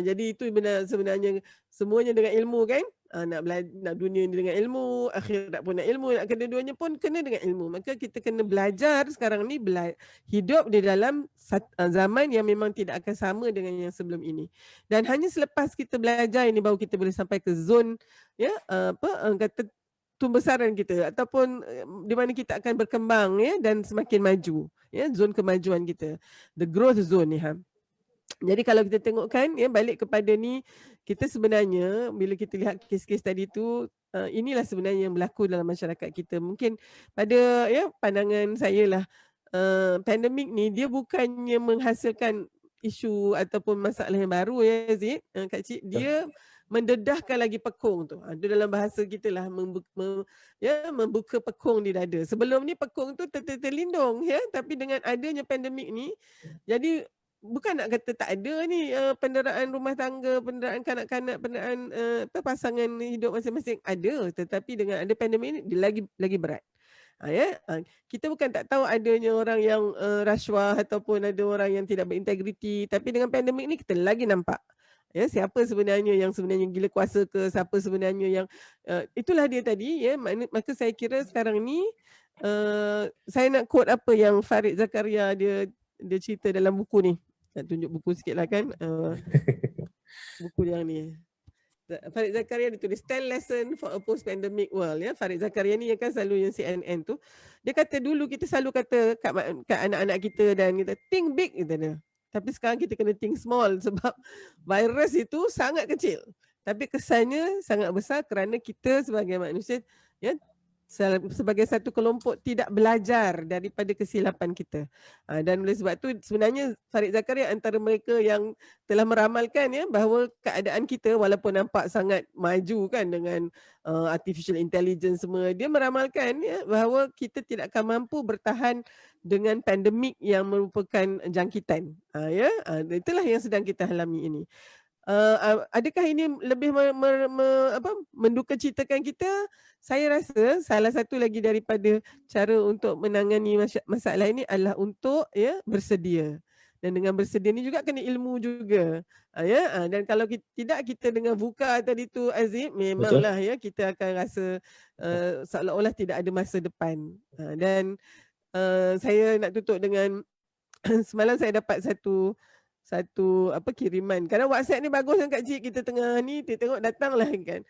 Jadi itu sebenarnya semuanya dengan ilmu kan. Nak dunia ni dengan ilmu, akhirat pun nak ilmu, nak kedua-duanya pun kena dengan ilmu. Maka kita kena belajar sekarang ni, hidup di dalam zaman yang memang tidak akan sama dengan yang sebelum ini. Dan hanya selepas kita belajar ini baru kita boleh sampai ke zon kata tumbesaran kita, ataupun di mana kita akan berkembang ya, dan semakin maju ya, zon kemajuan kita, the growth zone ni Jadi kalau kita tengokkan ya, balik kepada ni, kita sebenarnya bila kita lihat kes-kes tadi tu, inilah sebenarnya yang berlaku dalam masyarakat kita. Mungkin pada ya pandangan saya lah, pandemik ni dia bukannya menghasilkan isu ataupun masalah yang baru ya Zid, Kak Cik, dia mendedahkan lagi pekung tu. Itu dalam bahasa kita lah, membuka pekung di dada. Sebelum ni pekung tu terlindung ya, tapi dengan adanya pandemik ni, jadi bukan nak kata tak ada ni penderaan rumah tangga, penderaan kanak-kanak, penderaan pasangan hidup masing-masing ada, tetapi dengan ada pandemik ni dia lagi berat. Kita bukan tak tahu adanya orang yang rasuah ataupun ada orang yang tidak berintegriti, tapi dengan pandemik ni kita lagi nampak ya siapa sebenarnya yang gila kuasa ke, siapa sebenarnya yang itulah dia tadi ya. Maka saya kira sekarang ni saya nak quote apa yang Farid Zakaria dia cerita dalam buku ni. Nak tunjuk buku sikit lah kan. Buku yang ni. Farid Zakaria dia tulis 10 lesson for a post-pandemic world ya. Farid Zakaria ni yang kan selalu yang CNN tu. Dia kata dulu kita selalu kata kat anak-anak kita dan kita think big gitu. Tapi sekarang kita kena think small sebab virus itu sangat kecil. Tapi kesannya sangat besar kerana kita sebagai manusia ya, sebagai satu kelompok tidak belajar daripada kesilapan kita. Dan oleh sebab itu sebenarnya Farid Zakaria antara mereka yang telah meramalkan ya bahawa keadaan kita walaupun nampak sangat maju kan dengan artificial intelligence semua, dia meramalkan ya bahawa kita tidak akan mampu bertahan dengan pandemik yang merupakan jangkitan. Itulah yang sedang kita alami ini. Adakah ini lebih menduka citakan kita? Saya rasa salah satu lagi daripada cara untuk menangani masalah ini adalah untuk ya bersedia. Dan dengan bersedia ni juga kena ilmu juga. Dan kalau tidak kita dengan VUCA tadi tu Aziz, memanglah ya kita akan rasa seolah-olah tidak ada masa depan. Dan saya nak tutup dengan semalam saya dapat satu satu apa kiriman. Kadang WhatsApp ni bagus kan Kak Cik, kita tengah ni tengok datanglah kan.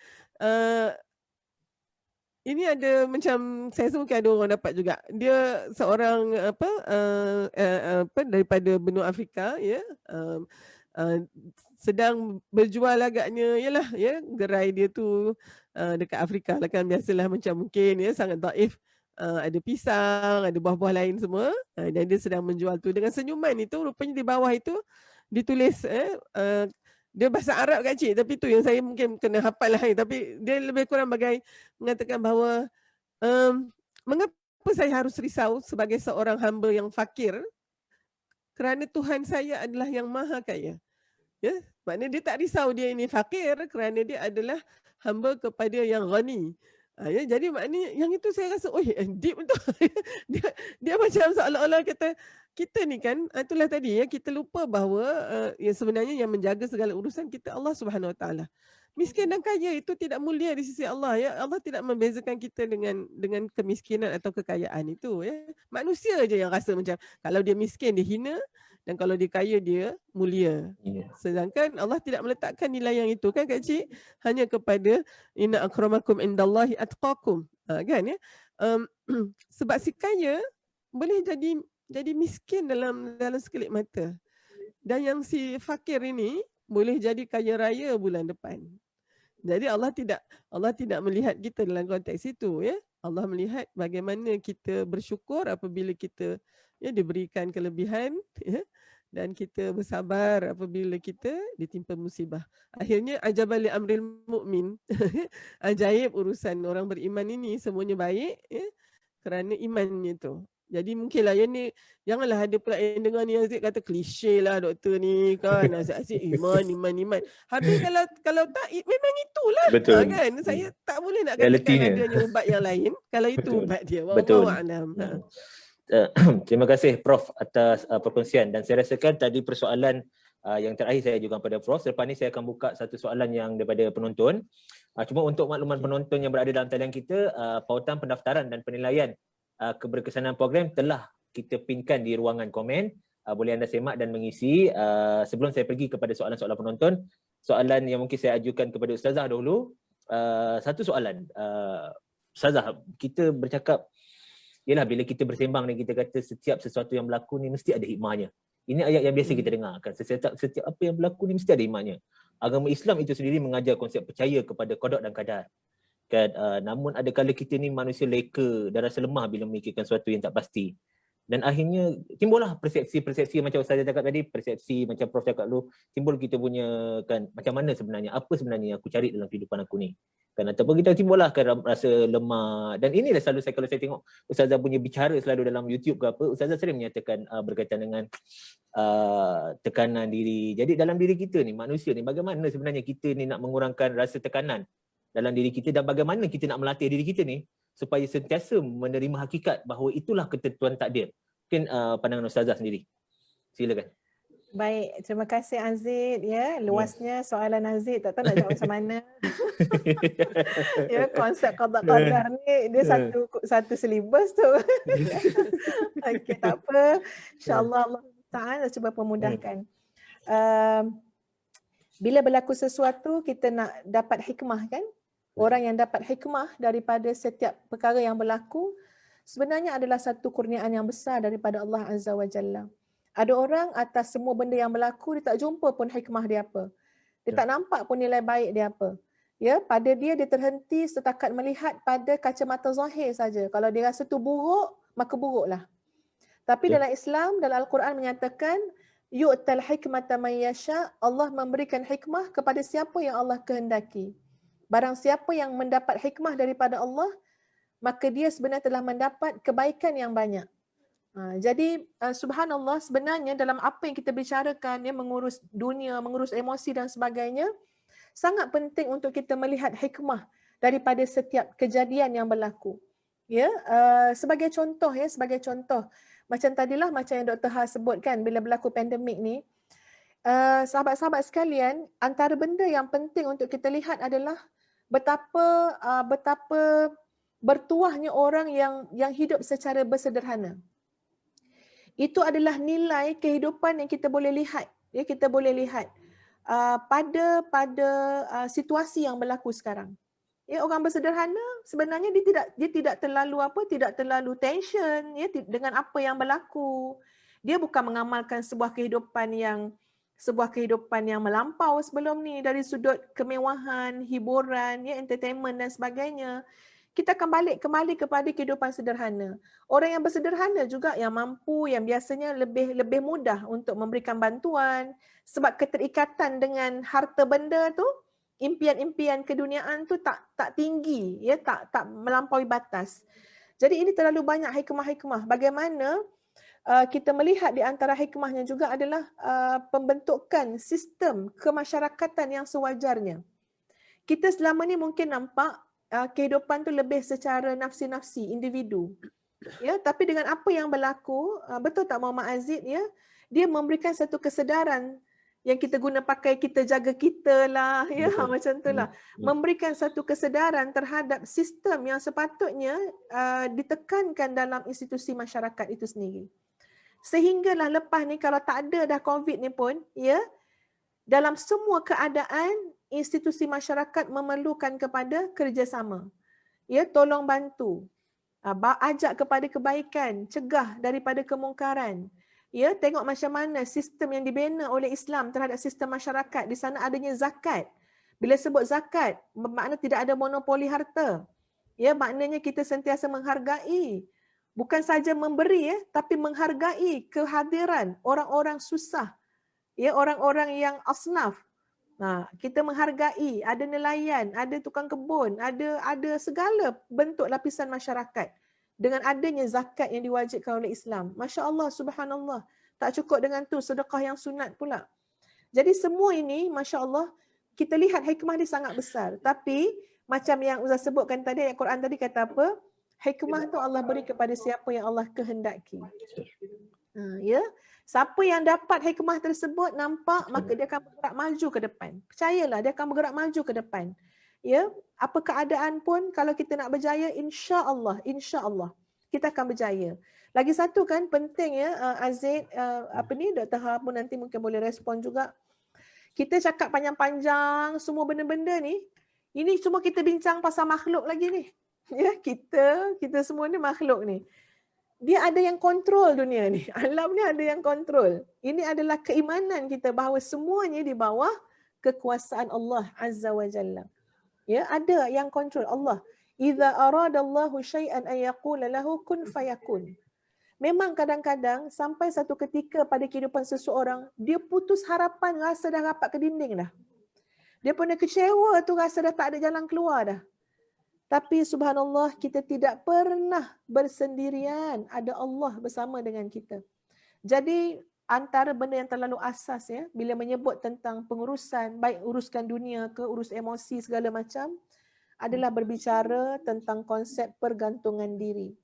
Ini ada macam saya rasa mungkin ada orang dapat juga. Dia seorang apa daripada benua Afrika ya. Sedang berjual agaknya yalah ya, gerai dia tu dekat Afrika lah kan, biasalah macam mungkin ya sangat daif. Ada pisang, ada buah-buah lain semua, dan dia sedang menjual tu dengan senyuman itu. Rupanya di bawah itu ditulis dia bahasa Arab Kak Cik, tapi tu yang saya mungkin kena hafal lah. Tapi dia lebih kurang bagai mengatakan bahawa mengapa saya harus risau sebagai seorang hamba yang fakir, kerana Tuhan saya adalah yang maha kaya. Ya, maknanya dia tak risau dia ini fakir kerana dia adalah hamba kepada yang ghani. Ya, jadi maknanya yang itu saya rasa deep betul. dia macam seolah-olah kata kita ni kan, itulah tadi ya, kita lupa bahawa ya sebenarnya yang menjaga segala urusan kita Allah Subhanahu Wa Taala. Miskin dan kaya itu tidak mulia di sisi Allah ya. Allah tidak membezakan kita dengan kemiskinan atau kekayaan itu ya. Manusia je yang rasa macam kalau dia miskin dia hina, dan kalau dia kaya dia mulia. Sedangkan Allah tidak meletakkan nilai yang itu kan Kak Cik, hanya kepada inna akramakum indallahi atqakum. Kan ya. Sebab si kaya boleh jadi miskin dalam sekelip mata. Dan yang si fakir ini boleh jadi kaya raya bulan depan. Jadi Allah tidak melihat kita dalam konteks itu ya. Allah melihat bagaimana kita bersyukur apabila kita ya diberikan kelebihan ya, dan kita bersabar apabila kita ditimpa musibah. Akhirnya ajabali amril mukmin. Ajaib urusan orang beriman ini semuanya baik ya, kerana imannya tu. Jadi mungkinlah yang ni, janganlah ada pula yang dengar ni Aziz kata klise lah doktor ni kan, asyik iman. Habis kalau tak memang itulah. Betul. Kan? Saya tak boleh nak katakan adanya ubat yang lain kalau itu betul. ubat dia. Betul. Wallahul a'lam. Terima kasih Prof atas perkongsian, dan saya rasakan tadi persoalan yang terakhir saya ajukan pada Prof. Selepas ni saya akan buka satu soalan yang daripada penonton. Cuma untuk makluman penonton yang berada dalam talian kita, pautan pendaftaran dan penilaian keberkesanan program telah kita pinkan di ruangan komen. Boleh anda semak dan mengisi. Sebelum saya pergi kepada soalan-soalan penonton, soalan yang mungkin saya ajukan kepada Ustazah dahulu. Satu soalan, Ustazah, kita bercakap ialah bila kita bersembang dan kita kata setiap sesuatu yang berlaku ni mesti ada hikmahnya. Ini ayat yang biasa kita dengar kan, setiap apa yang berlaku ni mesti ada hikmahnya. Agama Islam itu sendiri mengajar konsep percaya kepada qada dan qadar. Kan, namun ada kala kita ni manusia leka dan rasa lemah bila memikirkan sesuatu yang tak pasti. Dan akhirnya timbullah persepsi macam Ustazah cakap tadi, persepsi macam Prof cakap dulu, timbul kita punya kan, macam mana sebenarnya, apa sebenarnya yang aku cari dalam kehidupan aku ni. Kan, ataupun kita timbullah kan rasa lemah. Dan inilah selalu kalau saya tengok Ustazah punya bicara selalu dalam YouTube ke apa, Ustazah sering menyatakan berkaitan dengan tekanan diri. Jadi dalam diri kita ni, manusia ni, bagaimana sebenarnya kita ni nak mengurangkan rasa tekanan dalam diri kita, dan bagaimana kita nak melatih diri kita ni supaya sentiasa menerima hakikat bahawa itulah ketentuan takdir. Mungkin pandangan Ustazah sendiri. Silakan. Baik, terima kasih Aziz ya. Luasnya soalan Aziz, tak tahu nak jawab macam mana. Ya, konsep qada-qadar ni dia satu silibus tu. Okey, tak apa. InsyaAllah Allah Ta'ala cuba pemudahkan. Bila berlaku sesuatu kita nak dapat hikmah kan? Orang yang dapat hikmah daripada setiap perkara yang berlaku sebenarnya adalah satu kurniaan yang besar daripada Allah Azza wa Jalla. Ada orang atas semua benda yang berlaku dia tak jumpa pun hikmah dia apa. Dia tak nampak pun nilai baik dia apa. Ya, pada dia terhenti setakat melihat pada kacamata zahir saja. Kalau dia rasa tu buruk, maka buruklah. Tapi dalam Islam, dalam Al-Quran menyatakan yu'tal hikmata man yasha, Allah memberikan hikmah kepada siapa yang Allah kehendaki. Barang siapa yang mendapat hikmah daripada Allah, maka dia sebenarnya telah mendapat kebaikan yang banyak. Jadi subhanallah, sebenarnya dalam apa yang kita bicarakan ya, mengurus dunia, mengurus emosi dan sebagainya, sangat penting untuk kita melihat hikmah daripada setiap kejadian yang berlaku. Ya, sebagai contoh macam tadilah macam yang Dr. Ha sebutkan, bila berlaku pandemik ni, sahabat-sahabat sekalian, antara benda yang penting untuk kita lihat adalah betapa bertuahnya orang yang hidup secara bersederhana. Itu adalah nilai kehidupan yang kita boleh lihat Ya, kita boleh lihat pada situasi yang berlaku sekarang. Ya, orang bersederhana sebenarnya dia tidak terlalu tension ya dengan apa yang berlaku. Dia bukan mengamalkan sebuah kehidupan yang melampau sebelum ni dari sudut kemewahan, hiburan, ya, entertainment dan sebagainya. Kita akan balik kembali kepada kehidupan sederhana. Orang yang bersederhana juga yang mampu, yang biasanya lebih mudah untuk memberikan bantuan sebab keterikatan dengan harta benda tu, impian-impian keduniaan tu tak tinggi, ya, tak melampaui batas. Jadi ini terlalu banyak hikmah-hikmah. Bagaimana kita melihat di antara hikmahnya juga adalah pembentukan sistem kemasyarakatan yang sewajarnya. Kita selama ni mungkin nampak kehidupan tu lebih secara nafsi-nafsi, individu. Ya, tapi dengan apa yang berlaku, betul tak Muhammad Aziz, ya, dia memberikan satu kesedaran yang kita guna pakai kita jaga kita lah, ya, macam tu lah. Memberikan satu kesedaran terhadap sistem yang sepatutnya ditekankan dalam institusi masyarakat itu sendiri. Sehinggalah lepas ni kalau tak ada dah COVID ni pun, ya, dalam semua keadaan institusi masyarakat memerlukan kepada kerjasama. Ya, tolong bantu. Ajak kepada kebaikan, cegah daripada kemungkaran. Ya, tengok macam mana sistem yang dibina oleh Islam terhadap sistem masyarakat. Di sana adanya zakat. Bila sebut zakat, makna tidak ada monopoli harta. Ya, maknanya kita sentiasa menghargai. Bukan saja memberi, ya, tapi menghargai kehadiran orang-orang susah. Ya, orang-orang yang asnaf. Kita menghargai, ada nelayan, ada tukang kebun, ada segala bentuk lapisan masyarakat dengan adanya zakat yang diwajibkan oleh Islam. Masya Allah, subhanallah. Tak cukup dengan tu, sedekah yang sunat pula. Jadi semua ini, Masya Allah, kita lihat hikmah dia sangat besar. Tapi macam yang Ustaz sebutkan tadi, ayat Quran tadi kata apa? Hikmah tu Allah beri kepada siapa yang Allah kehendaki. Ya, siapa yang dapat hikmah tersebut nampak, maka dia akan bergerak maju ke depan. Percayalah, dia akan bergerak maju ke depan. Ya, apa keadaan pun kalau kita nak berjaya, insya-Allah kita akan berjaya. Lagi satu kan penting, ya, Aziz, Dr. Ha pun nanti mungkin boleh respon juga. Kita cakap panjang-panjang semua benda-benda ni, ini semua kita bincang pasal makhluk lagi ni. Ya, kita semua ni makhluk ni. Dia ada yang kontrol dunia ni. Alam ni ada yang kontrol. Ini adalah keimanan kita bahawa semuanya di bawah kekuasaan Allah Azza wa Jalla. Ya, ada yang kontrol Allah. Idza aradallahu syai'an an yaqula lahu kun fayakun. Memang kadang-kadang sampai satu ketika pada kehidupan seseorang, dia putus harapan, rasa dah rapat ke dinding dah. Dia punya kecewa tu rasa dah tak ada jalan keluar dah. Tapi subhanallah, kita tidak pernah bersendirian. Ada Allah bersama dengan kita. Jadi antara benda yang terlalu asas, ya, bila menyebut tentang pengurusan, baik uruskan dunia ke urus emosi segala macam, adalah berbicara tentang konsep pergantungan diri.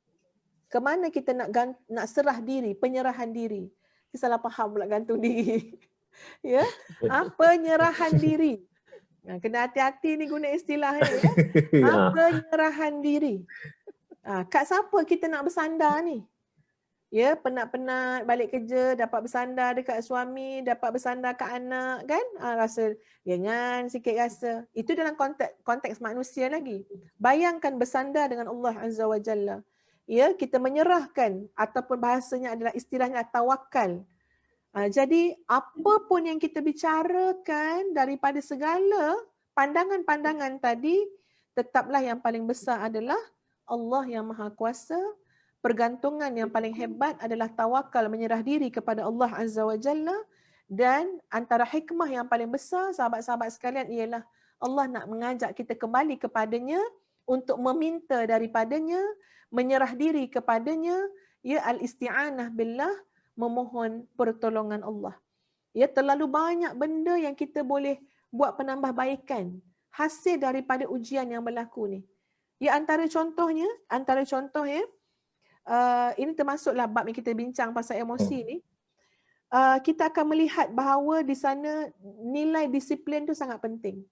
Kemana kita nak serah diri, penyerahan diri. Kita salah faham pula gantung diri. Ya, penyerahan diri. Kena hati-hati ni guna istilah ni, ya. Penyerahan diri. Kat siapa kita nak bersandar ni? Ya, penat-penat balik kerja, dapat bersandar dekat suami, dapat bersandar kat anak, kan? Rasa ringan sikit rasa. Itu dalam konteks manusia lagi. Bayangkan bersandar dengan Allah Azza wa Jalla. Ya, kita menyerahkan, ataupun bahasanya adalah istilahnya tawakal. Jadi apa pun yang kita bicarakan daripada segala pandangan-pandangan tadi, tetaplah yang paling besar adalah Allah yang Maha Kuasa. Pergantungan yang paling hebat adalah tawakal, menyerah diri kepada Allah Azza wa Jalla. Dan antara hikmah yang paling besar, sahabat-sahabat sekalian, ialah Allah nak mengajak kita kembali kepadanya untuk meminta daripadanya, menyerah diri kepadanya, ya, al-isti'anah billah, memohon pertolongan Allah. Ya, terlalu banyak benda yang kita boleh buat penambahbaikan hasil daripada ujian yang berlaku ni. Ya, antara contohnya, ini termasuklah bab yang kita bincang pasal emosi ni. Kita akan melihat bahawa di sana nilai disiplin tu sangat penting.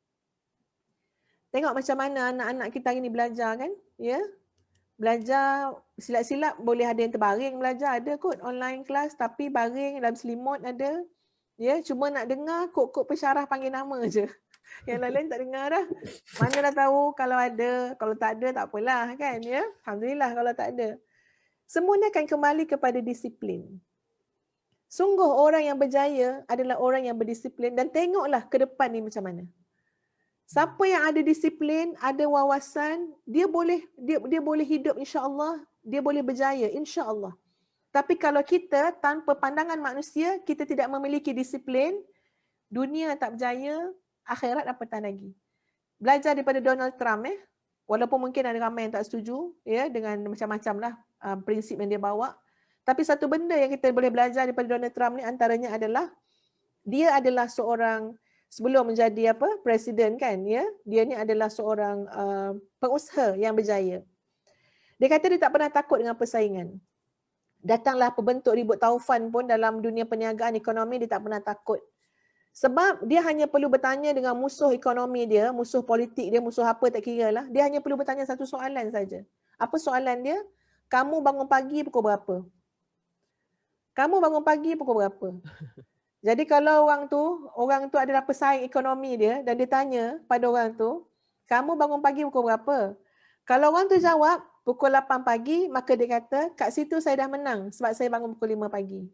Tengok macam mana anak-anak kita hari ni belajar, kan? Ya. Belajar silap-silap boleh ada yang terbaring belajar, ada kot online kelas tapi baring dalam selimut ada. Ya, cuma nak dengar kok pensyarah panggil nama je. Yang lain-lain tak dengar dah. Mana dah tahu kalau ada, kalau tak ada tak apalah kan ya. Alhamdulillah kalau tak ada. Semuanya akan kembali kepada disiplin. Sungguh orang yang berjaya adalah orang yang berdisiplin dan tengoklah ke depan ni macam mana. Siapa yang ada disiplin, ada wawasan, dia boleh hidup insya-Allah, dia boleh berjaya insya-Allah. Tapi kalau kita tanpa pandangan manusia, kita tidak memiliki disiplin, dunia tak berjaya, akhirat apatah lagi. Belajar daripada Donald Trump walaupun mungkin ada ramai yang tak setuju ya dengan macam-macam lah prinsip yang dia bawa. Tapi satu benda yang kita boleh belajar daripada Donald Trump ni antaranya adalah dia adalah seorang sebelum menjadi presiden kan ya, dia ni adalah seorang pengusaha yang berjaya. Dia kata dia tak pernah takut dengan persaingan. Datanglah pembentuk ribut taufan pun dalam dunia perniagaan ekonomi dia tak pernah takut. Sebab dia hanya perlu bertanya dengan musuh ekonomi dia, musuh politik dia, musuh apa tak kira lah. Dia hanya perlu bertanya satu soalan saja. Apa soalan dia? Kamu bangun pagi pukul berapa? Kamu bangun pagi pukul berapa? Jadi kalau orang tu adalah pesaing ekonomi dia dan dia tanya pada orang tu, kamu bangun pagi pukul berapa? Kalau orang tu jawab pukul 8 pagi, maka dia kata, kat situ saya dah menang sebab saya bangun pukul 5 pagi.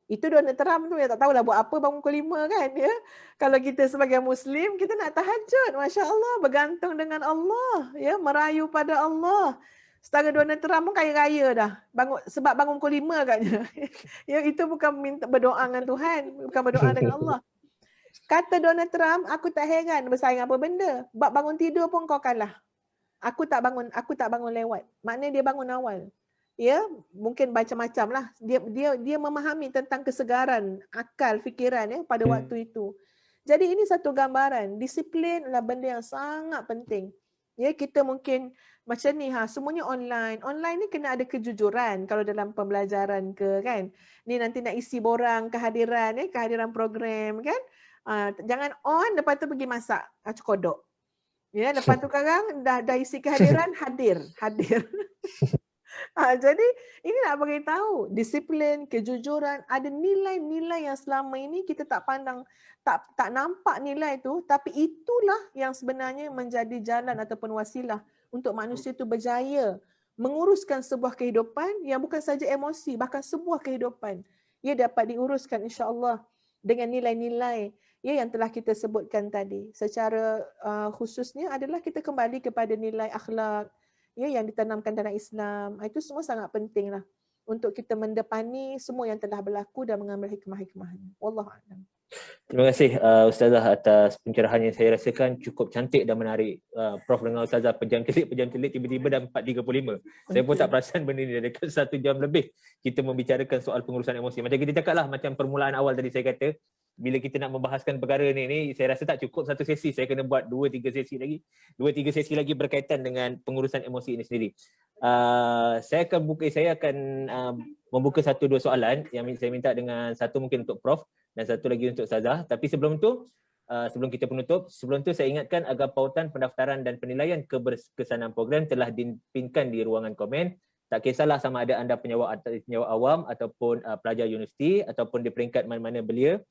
Itu Donald Trump tu, ya tak tahulah buat apa bangun pukul 5 kan ya. Kalau kita sebagai Muslim, kita nak tahajud, Masya Allah, bergantung dengan Allah, ya, merayu pada Allah. Setara Donald Trump pun kaya-raya dah. Sebab bangun pukul 5 katnya. Ya, itu bukan minta berdoa dengan Tuhan, bukan berdoa dengan Allah. Kata Donald Trump, aku tak heran bersaing apa benda. Bab bangun tidur pun kau kalah. Aku tak bangun lewat. Maknanya dia bangun awal. Ya, mungkin macam-macam lah. Dia memahami tentang kesegaran akal, fikiran ya pada waktu itu. Jadi ini satu gambaran. Disiplin adalah benda yang sangat penting. Ya, kita mungkin macam ni semuanya online. Online ni kena ada kejujuran kalau dalam pembelajaran ke kan. Ni nanti nak isi borang kehadiran kehadiran program kan. Jangan on lepas tu pergi masak kodok. Ya, lepas tu sekarang dah isi kehadiran hadir. Jadi ini nak bagi tahu disiplin, kejujuran, ada nilai-nilai yang selama ini kita tak pandang, tak nampak nilai itu, tapi itulah yang sebenarnya menjadi jalan ataupun wasilah untuk manusia itu berjaya menguruskan sebuah kehidupan yang bukan saja emosi, bahkan sebuah kehidupan ia dapat diuruskan insya-Allah dengan nilai-nilai yang telah kita sebutkan tadi. Secara khususnya adalah kita kembali kepada nilai akhlak yang ditanamkan dalam Islam. Itu semua sangat pentinglah untuk kita mendepani semua yang telah berlaku dan mengambil hikmah-hikmahnya. Wallahu a'lam. Terima kasih Ustazah atas pencerahan yang saya rasakan cukup cantik dan menarik. Prof dengan Ustazah pejam celik tiba-tiba dah 4.35. Saya pun tak perasan benda ni dekat 1 jam lebih kita membicarakan soal pengurusan emosi. Macam kita cakap lah, macam permulaan awal tadi saya kata, bila kita nak membahaskan perkara ni saya rasa tak cukup satu sesi, saya kena buat 2-3 sesi lagi berkaitan dengan pengurusan emosi ini sendiri. Saya akan membuka 1-2 soalan yang saya minta, dengan satu mungkin untuk Prof dan satu lagi untuk Ustazah. Tapi sebelum tu, sebelum kita penutup, sebelum tu saya ingatkan agar pautan pendaftaran dan penilaian keberkesanan program telah dipinkan di ruangan komen. Tak kisahlah sama ada anda penyewa awam ataupun pelajar universiti ataupun di peringkat mana-mana belia.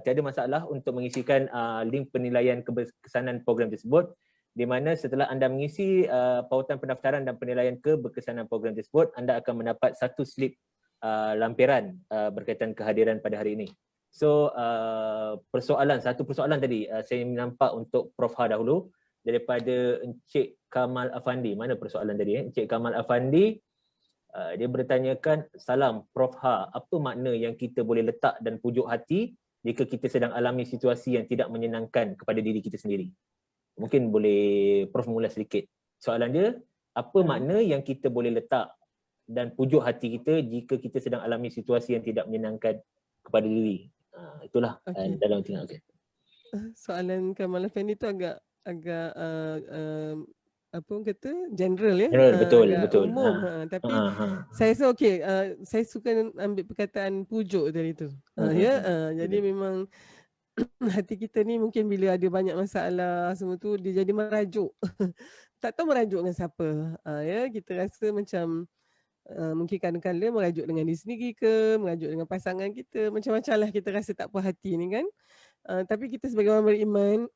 Tiada masalah untuk mengisikan link penilaian keberkesanan program tersebut, di mana setelah anda mengisi pautan pendaftaran dan penilaian keberkesanan program tersebut, anda akan mendapat satu slip lampiran berkaitan kehadiran pada hari ini. So satu persoalan tadi saya nampak untuk Prof Ha dahulu daripada Encik Kamal Afandi. Mana persoalan tadi? Encik Kamal Afandi, dia bertanyakan, salam Prof Ha, apa makna yang kita boleh letak dan pujuk hati jika kita sedang alami situasi yang tidak menyenangkan kepada diri kita sendiri? Mungkin boleh Prof mula sedikit. Soalan dia, apa makna yang kita boleh letak dan pujuk hati kita jika kita sedang alami situasi yang tidak menyenangkan kepada diri? Itulah dalam tinggal. Soalan Kamal Afandi tu agak apa orang kata general ya, betul umum. Tapi saya rasa saya suka ambil perkataan pujuk tadi tu. Jadi memang hati kita ni mungkin bila ada banyak masalah semua tu dia jadi merajuk. Tak tahu merajuk dengan siapa. Kita rasa macam Mungkin kadang-kadang merajuk dengan diri sendiri ke, merajuk dengan pasangan kita, macam-macam lah kita rasa tak puas hati ni kan. Tapi kita sebagai orang beriman,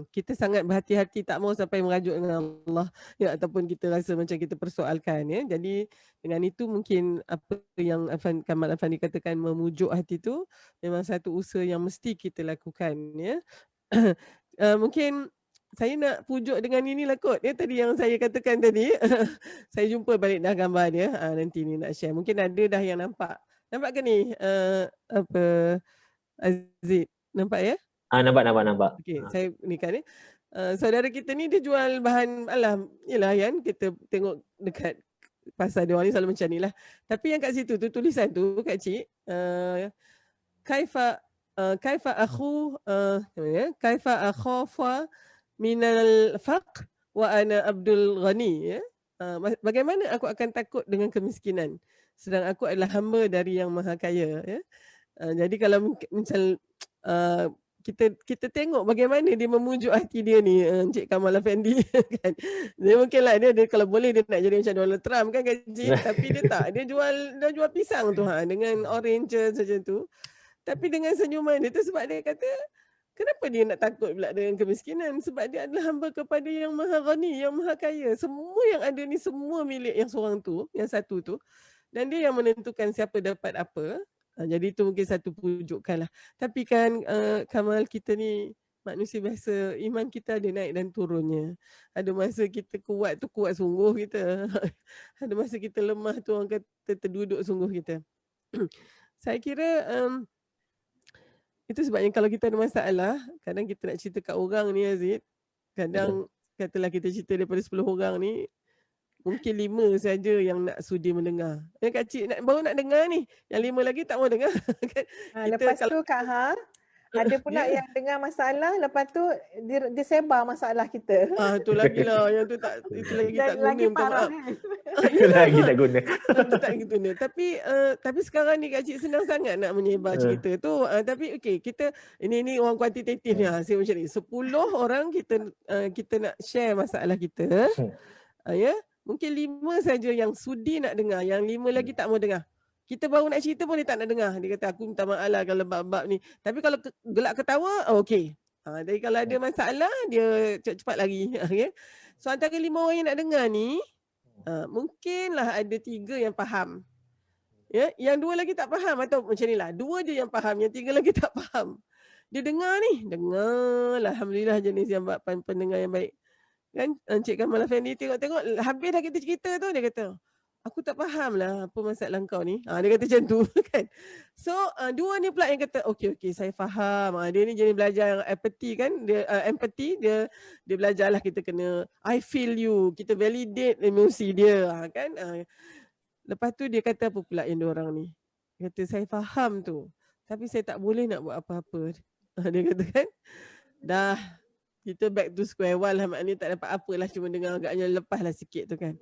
kita sangat berhati-hati tak mau sampai merajuk dengan Allah ya, ataupun kita rasa macam kita persoalkan ya. Jadi dengan itu mungkin apa yang Kamal Afandi katakan memujuk hati tu memang satu usaha yang mesti kita lakukan ya. Mungkin saya nak pujuk dengan inilah kot ya, tadi yang saya katakan tadi. Saya jumpa balik dah gambar dia. Nanti ni nak share. Mungkin ada dah yang nampak. Nampak ke ni? Apa Aziz? Nampak ya? Nampak. Okey, saya ni kan ni. Saudara kita ni dia jual bahan alam. Yalah kan kita tengok dekat pasar dia orang ni selalu macam ni lah. Tapi yang kat situ tu tulisan tu kat cik, kaifa akhafa minal faqr wa ana Abdul Ghani ya. Bagaimana aku akan takut dengan kemiskinan sedang aku adalah hamba dari yang maha kaya ya. Jadi kalau misal kita tengok bagaimana dia memujuk hati dia ni, Encik Kamal Afandi kan. Dia mungkinlah dia kalau boleh dia nak jadi macam Donald Trump kan Cik, tapi dia tak. Dia jual pisang tu dengan orange saja tu. Tapi dengan senyuman dia tu sebab dia kata kenapa dia nak takut pula dengan kemiskinan? Sebab dia adalah hamba kepada yang maha ghani, yang maha kaya. Semua yang ada ni semua milik yang seorang tu, yang satu tu. Dan dia yang menentukan siapa dapat apa. Jadi itu mungkin satu pujukan lah. Tapi kan Kamal, kita ni manusia biasa, iman kita ada naik dan turunnya. Ada masa kita kuat tu kuat sungguh kita. Ada masa kita lemah tu orang kata terduduk sungguh kita. Saya kira itu sebabnya kalau kita ada masalah, kadang kita nak cerita kat orang ni Aziz, kadang katalah kita cerita daripada 10 orang ni, mungkin 5 saja yang nak sudi mendengar. Kak Cik baru nak dengar ni, yang 5 lagi tak mau dengar. Lepas tu Kak Ha, ada pula yang dengar masalah, lepas tu dia sebar masalah kita. Itu lagi lah, yang tu tak, itu lagi tak guna, lagi minta parah. maaf. Itu lagi tak guna. Tak guna. Tapi sekarang ni Kak Cik senang sangat nak menyebar cerita tu. Tapi okey, kita ini orang kuantitatif ni. Saya macam ni. 10 orang kita nak share masalah kita. Ya. Mungkin 5 saja yang sudi nak dengar, yang 5 lagi tak mau dengar. Kita baru nak cerita pun dia tak nak dengar. Dia kata aku minta maaf lah kalau bab-bab ni. Tapi kalau gelak ketawa, okey. Jadi kalau ada masalah, dia cepat-cepat lagi. Okay. So antara 5 orang yang nak dengar ni, mungkinlah ada 3 yang faham. Ya, yang 2 lagi tak faham atau macam nilah. 2 je yang faham, yang 3 lagi tak faham. Dia dengar ni, dengar. Alhamdulillah jenis yang pendengar yang baik. Kan Encik Kamal Afandi tengok habis dah kita cerita tu dia kata, aku tak faham lah apa masalah kau ni. Dia kata macam tu kan. So 2 ni pula yang kata okey saya faham. Dia ni jenis belajar empathy kan. Dia empathy dia belajarlah kita kena I feel you. Kita validate emosi dia kan. Lepas tu dia kata apa pula yang 2 orang ni. Dia kata saya faham tu. Tapi saya tak boleh nak buat apa-apa. Dia kata kan. Dah kita back to square one lah, maknanya tak dapat apalah, cuma dengar agaknya lepaslah sikit tu kan.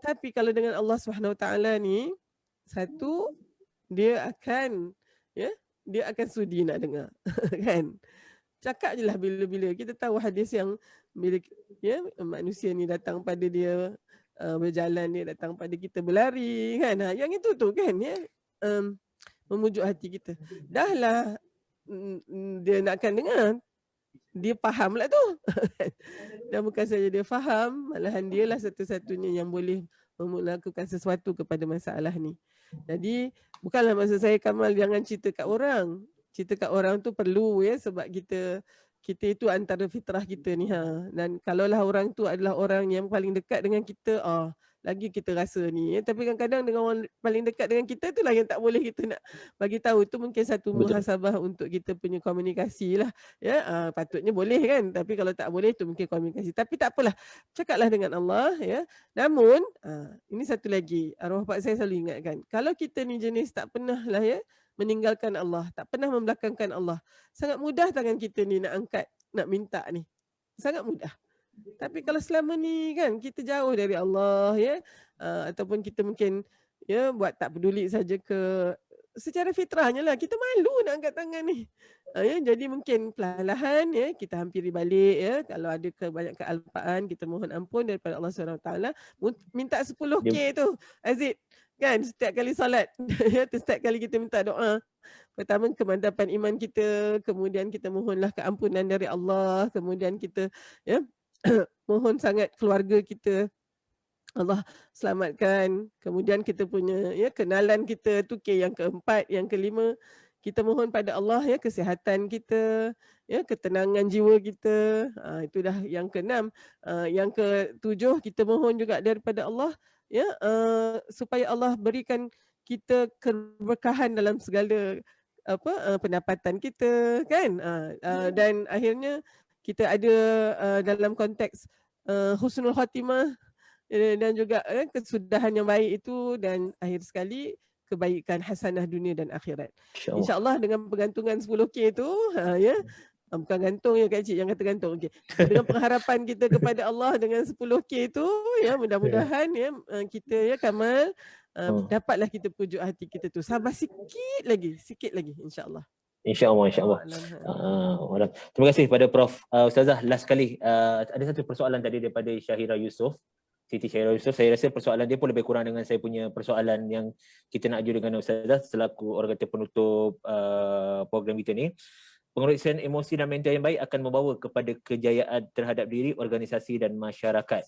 Tapi kalau dengan Allah SWT ni, satu, dia akan sudi nak dengar. Kan? Cakap je lah bila-bila. Kita tahu hadis yang bila manusia ni datang pada dia berjalan, dia datang pada kita berlari kan. Yang itu tu kan memujuk hati kita. Dah lah dia nakkan dengar, dia faham lah tu. Dan bukan saja dia faham, malahan dia lah satu-satunya yang boleh melakukan sesuatu kepada masalah ni. Jadi bukanlah maksud saya Kamal jangan cerita kat orang. Cerita kat orang tu perlu sebab kita itu antara fitrah kita ni Dan kalaulah orang tu adalah orang yang paling dekat dengan kita, lagi kita rasa ni. Tapi kadang-kadang dengan orang paling dekat dengan kita itulah yang tak boleh kita nak bagi tahu. Itu mungkin satu muhasabah untuk kita punya komunikasi lah. Patutnya boleh kan. Tapi kalau tak boleh itu mungkin komunikasi. Tapi tak apalah. Cakaplah dengan Allah ya. Namun ini satu lagi. Arwah pak saya selalu ingatkan. Kalau kita ni jenis tak pernah lah meninggalkan Allah, tak pernah membelakangkan Allah, sangat mudah tangan kita ni nak angkat, nak minta ni. Sangat mudah. Tapi kalau selama ni kan kita jauh dari Allah ataupun kita mungkin buat tak peduli saja ke, secara fitrahnya lah kita malu nak angkat tangan ni. Jadi mungkin perlahan kita hampiri balik kalau ada banyak kealpaan kita mohon ampun daripada Allah SWT. Minta 10K tu Aziz. kan setiap kali solat. Ya, setiap kali kita minta doa. Pertama kemantapan iman kita, kemudian kita mohonlah keampunan dari Allah, kemudian kita ya mohon sangat keluarga kita Allah selamatkan. Kemudian kita punya ya kenalan kita tu yang keempat, yang kelima kita mohon pada Allah ya kesihatan kita, ya ketenangan jiwa kita. Itu dah yang keenam. Yang ketujuh kita mohon juga daripada Allah ya supaya Allah berikan kita keberkahan dalam segala pendapatan kita kan. Dan akhirnya kita ada dalam konteks husnul khatimah dan juga kesudahan yang baik itu, dan akhir sekali kebaikan hasanah dunia dan akhirat. InsyaAllah. InsyaAllah dengan pergantungan 10K tu ya, bukan gantung ya Kak Cik, jangan kata gantung. Okay. Dengan pengharapan kita kepada Allah dengan 10K tu ya, mudah-mudahan ya kita ya Kamal dapatlah kita pujuk hati kita tu. Sabar sikit lagi insya-Allah. InsyaAllah. Terima kasih kepada Prof. Ustazah, last sekali ada satu persoalan tadi daripada Syahira Yusof, Siti Syahira Yusof. Saya rasa persoalan dia pun lebih kurang dengan saya punya persoalan yang kita nak aju dengan Ustazah selaku orang kata penutup program kita ni. Pengurusan emosi dan mental yang baik akan membawa kepada kejayaan terhadap diri, organisasi dan masyarakat.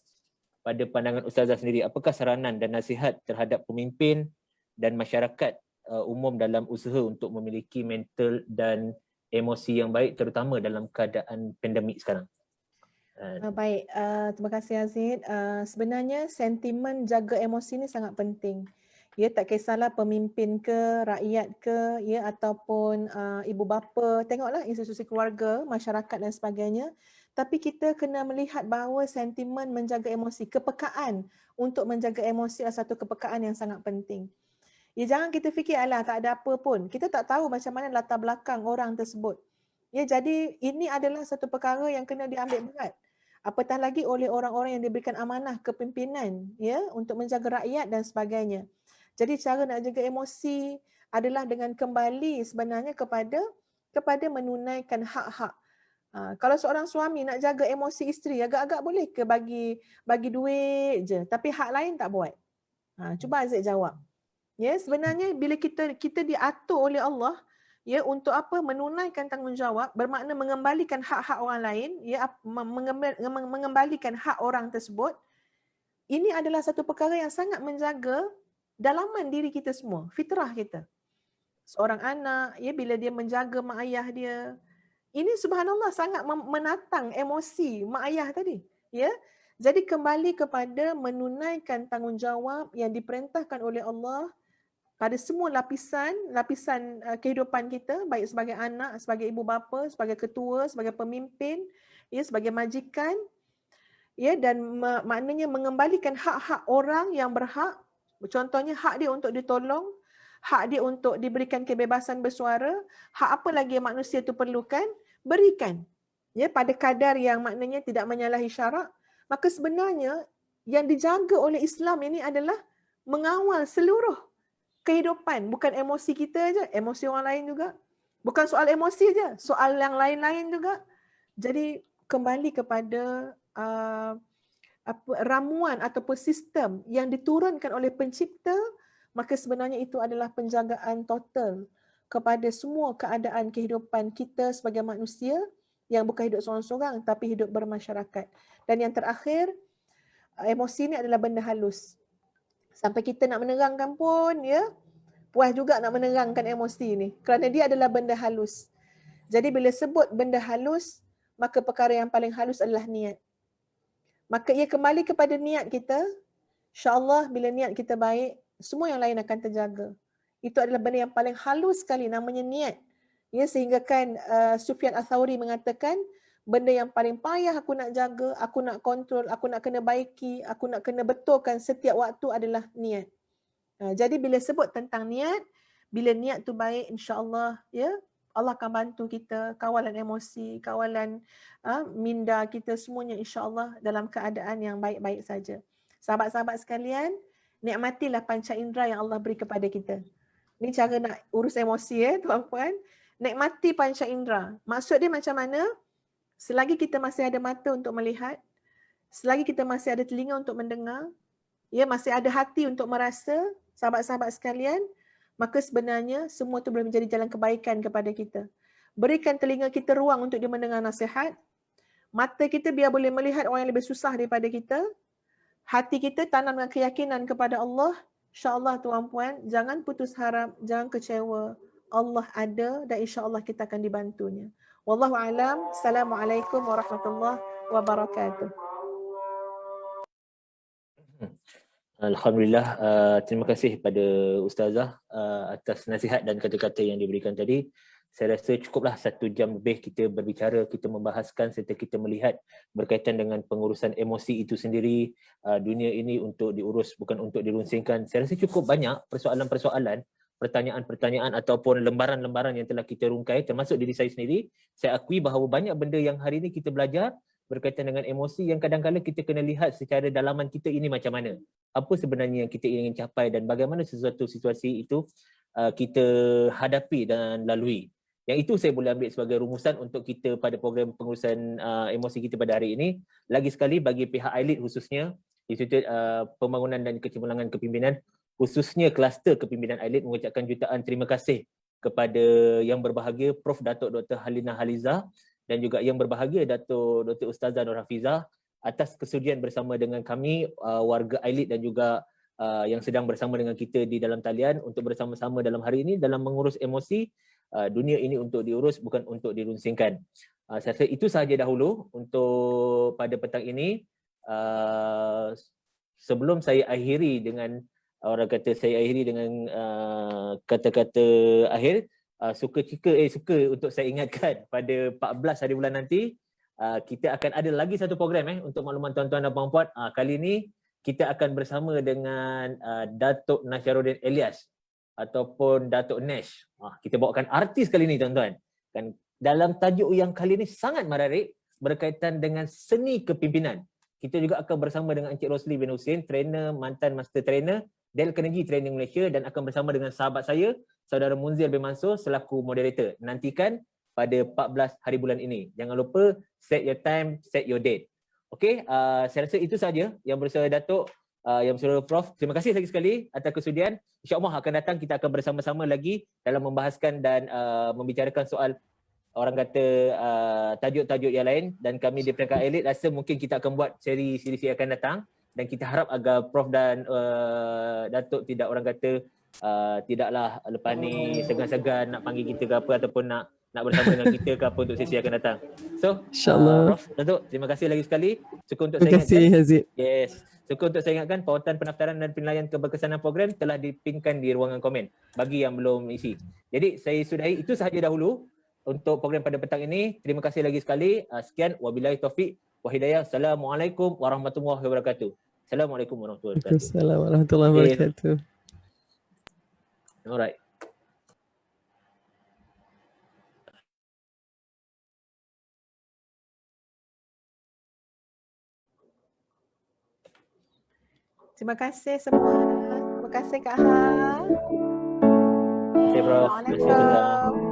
Pada pandangan Ustazah sendiri, apakah saranan dan nasihat terhadap pemimpin dan masyarakat umum dalam usaha untuk memiliki mental dan emosi yang baik, terutama dalam keadaan pandemik sekarang? Baik, terima kasih Aziz. Sebenarnya sentimen jaga emosi ni sangat penting. Ya, tak kisahlah pemimpin ke, rakyat ke, ya, ataupun ibu bapa, tengoklah institusi keluarga, masyarakat dan sebagainya. Tapi kita kena melihat bahawa sentimen menjaga emosi, kepekaan untuk menjaga emosi adalah satu kepekaan yang sangat penting. Ya, jangan kita fikir alah tak ada apa pun. Kita tak tahu macam mana latar belakang orang tersebut. Ya, jadi ini adalah satu perkara yang kena diambil berat. Apatah lagi oleh orang-orang yang diberikan amanah kepimpinan ya untuk menjaga rakyat dan sebagainya. Jadi cara nak jaga emosi adalah dengan kembali sebenarnya kepada menunaikan hak-hak. Kalau seorang suami nak jaga emosi isteri, agak-agak boleh ke bagi duit je, tapi hak lain tak buat. Cuba Aziz jawab. Ya, sebenarnya bila kita diatur oleh Allah ya untuk apa? Menunaikan tanggungjawab, bermakna mengembalikan hak-hak orang lain, ya, mengembalikan hak orang tersebut. Ini adalah satu perkara yang sangat menjaga dalaman diri kita semua, fitrah kita. Seorang anak ya bila dia menjaga mak ayah dia, ini subhanallah sangat menatang emosi mak ayah tadi, ya. Jadi kembali kepada menunaikan tanggungjawab yang diperintahkan oleh Allah pada semua lapisan kehidupan kita, baik sebagai anak, sebagai ibu bapa, sebagai ketua, sebagai pemimpin, ya, sebagai majikan, ya, dan maknanya mengembalikan hak-hak orang yang berhak. Contohnya hak dia untuk ditolong, hak dia untuk diberikan kebebasan bersuara, hak apa lagi yang manusia itu perlukan, berikan. Ya, pada kadar yang maknanya tidak menyalahi syarak. Maka sebenarnya yang dijaga oleh Islam ini adalah mengawal seluruh kehidupan, bukan emosi kita aja, emosi orang lain juga. Bukan soal emosi aja, soal yang lain-lain juga. Jadi kembali kepada ramuan ataupun sistem yang diturunkan oleh pencipta, maka sebenarnya itu adalah penjagaan total kepada semua keadaan kehidupan kita sebagai manusia yang bukan hidup seorang-seorang tapi hidup bermasyarakat. Dan yang terakhir, emosi ni adalah benda halus. Sampai kita nak menerangkan pun ya, puas juga nak menerangkan emosi ni kerana dia adalah benda halus. Jadi bila sebut benda halus, maka perkara yang paling halus adalah niat. Maka ia kembali kepada niat kita. InsyaAllah bila niat kita baik, semua yang lain akan terjaga. Itu adalah benda yang paling halus sekali, namanya niat. Ya, sehingga kan Sufyan Ats-Tsauri mengatakan, benda yang paling payah aku nak jaga, aku nak kontrol, aku nak kena baiki, aku nak kena betulkan setiap waktu adalah niat. Jadi bila sebut tentang niat, bila niat tu baik, insya-Allah ya, Allah akan bantu kita, kawalan emosi, kawalan minda kita semuanya insya-Allah dalam keadaan yang baik-baik saja. Sahabat-sahabat sekalian, nikmatilah panca indera yang Allah beri kepada kita. Ini cara nak urus emosi tuan-puan. Nikmati panca indera. Maksud dia macam mana? Selagi kita masih ada mata untuk melihat, selagi kita masih ada telinga untuk mendengar, ya, masih ada hati untuk merasa, sahabat-sahabat sekalian, maka sebenarnya semua itu boleh menjadi jalan kebaikan kepada kita. Berikan telinga kita ruang untuk dia mendengar nasihat. Mata kita biar boleh melihat orang yang lebih susah daripada kita. Hati kita tanam dengan keyakinan kepada Allah. InsyaAllah tuan-puan, jangan putus harap, jangan kecewa. Allah ada dan insyaAllah kita akan dibantunya. Wallahu alam. Assalamualaikum warahmatullahi wabarakatuh. Alhamdulillah, terima kasih pada Ustazah atas nasihat dan kata-kata yang diberikan tadi. Saya rasa cukuplah 1 jam lebih kita berbicara, kita membahaskan serta kita melihat berkaitan dengan pengurusan emosi itu sendiri. Dunia ini untuk diurus, bukan untuk dirunsingkan. Saya rasa cukup banyak persoalan-persoalan, pertanyaan-pertanyaan ataupun lembaran-lembaran yang telah kita rungkai, termasuk diri saya sendiri. Saya akui bahawa banyak benda yang hari ini kita belajar berkaitan dengan emosi yang kadang-kadang kita kena lihat secara dalaman kita ini macam mana. Apa sebenarnya yang kita ingin capai dan bagaimana sesuatu situasi itu kita hadapi dan lalui. Yang itu saya boleh ambil sebagai rumusan untuk kita pada program pengurusan emosi kita pada hari ini. Lagi sekali bagi pihak ILIT khususnya, Institut Pembangunan dan Kecemerlangan Kepimpinan, khususnya kluster kepimpinan ILIT, mengucapkan jutaan terima kasih kepada yang berbahagia Prof. Datuk Dr. Halina Haliza dan juga yang berbahagia Datuk Dr. Ustazah Nur Hafizah atas kesudian bersama dengan kami warga ILIT dan juga yang sedang bersama dengan kita di dalam talian untuk bersama-sama dalam hari ini dalam mengurus emosi. Dunia ini untuk diurus, bukan untuk dirunsingkan. Saya rasa itu sahaja dahulu untuk pada petang ini. Sebelum saya akhiri dengan kata-kata akhir, suka untuk saya ingatkan pada 14 hari bulan nanti kita akan ada lagi satu program untuk makluman tuan-tuan dan puan-puan. Kali ini kita akan bersama dengan Datuk Nasyaruddin Elias ataupun Datuk Nash. Kita bawakan artis kali ini tuan-tuan. Dan dalam tajuk yang kali ini sangat menarik berkaitan dengan seni kepimpinan. Kita juga akan bersama dengan Encik Rosli bin Hussein, trainer, mantan master trainer Dale Carnegie Training Malaysia, dan akan bersama dengan sahabat saya, Saudara Munzir bin Mansur selaku moderator. Nantikan pada 14 hari bulan ini. Jangan lupa set your time, set your date. Okey, saya rasa itu saja yang bersama Datuk, yang bersama Prof. Terima kasih lagi sekali atas kesudian. InsyaAllah akan datang kita akan bersama-sama lagi dalam membahaskan dan membicarakan soal orang kata tajuk-tajuk yang lain, dan kami di Peringkat Elit rasa mungkin kita akan buat seri-seri akan datang, dan kita harap agar Prof dan Datuk tidak orang kata tidaklah lepas ni segan-segan nak panggil kita ke apa ataupun nak bersama dengan kita ke apa untuk sesi akan datang. So, InsyaAllah. Prof, Datuk, terima kasih lagi sekali. Cukup untuk Terima saya kasih, ingatkan. Haziq. Yes. Cukup untuk saya ingatkan, pautan pendaftaran dan penilaian keberkesanan program telah dipinkan di ruangan komen bagi yang belum isi. Jadi saya sudahi itu sahaja dahulu untuk program pada petang ini. Terima kasih lagi sekali. Sekian, wabillahi taufiq wa hidayah. Assalamualaikum warahmatullahi wabarakatuh. Assalamualaikum warahmatullahi wabarakatuh. Waalaikumsalam warahmatullahi wabarakatuh. Alright. Terima kasih semua. Terima kasih Kak Ha. Terima kasih, Prof. Terima kasih, Ustazah. Assalamualaikum.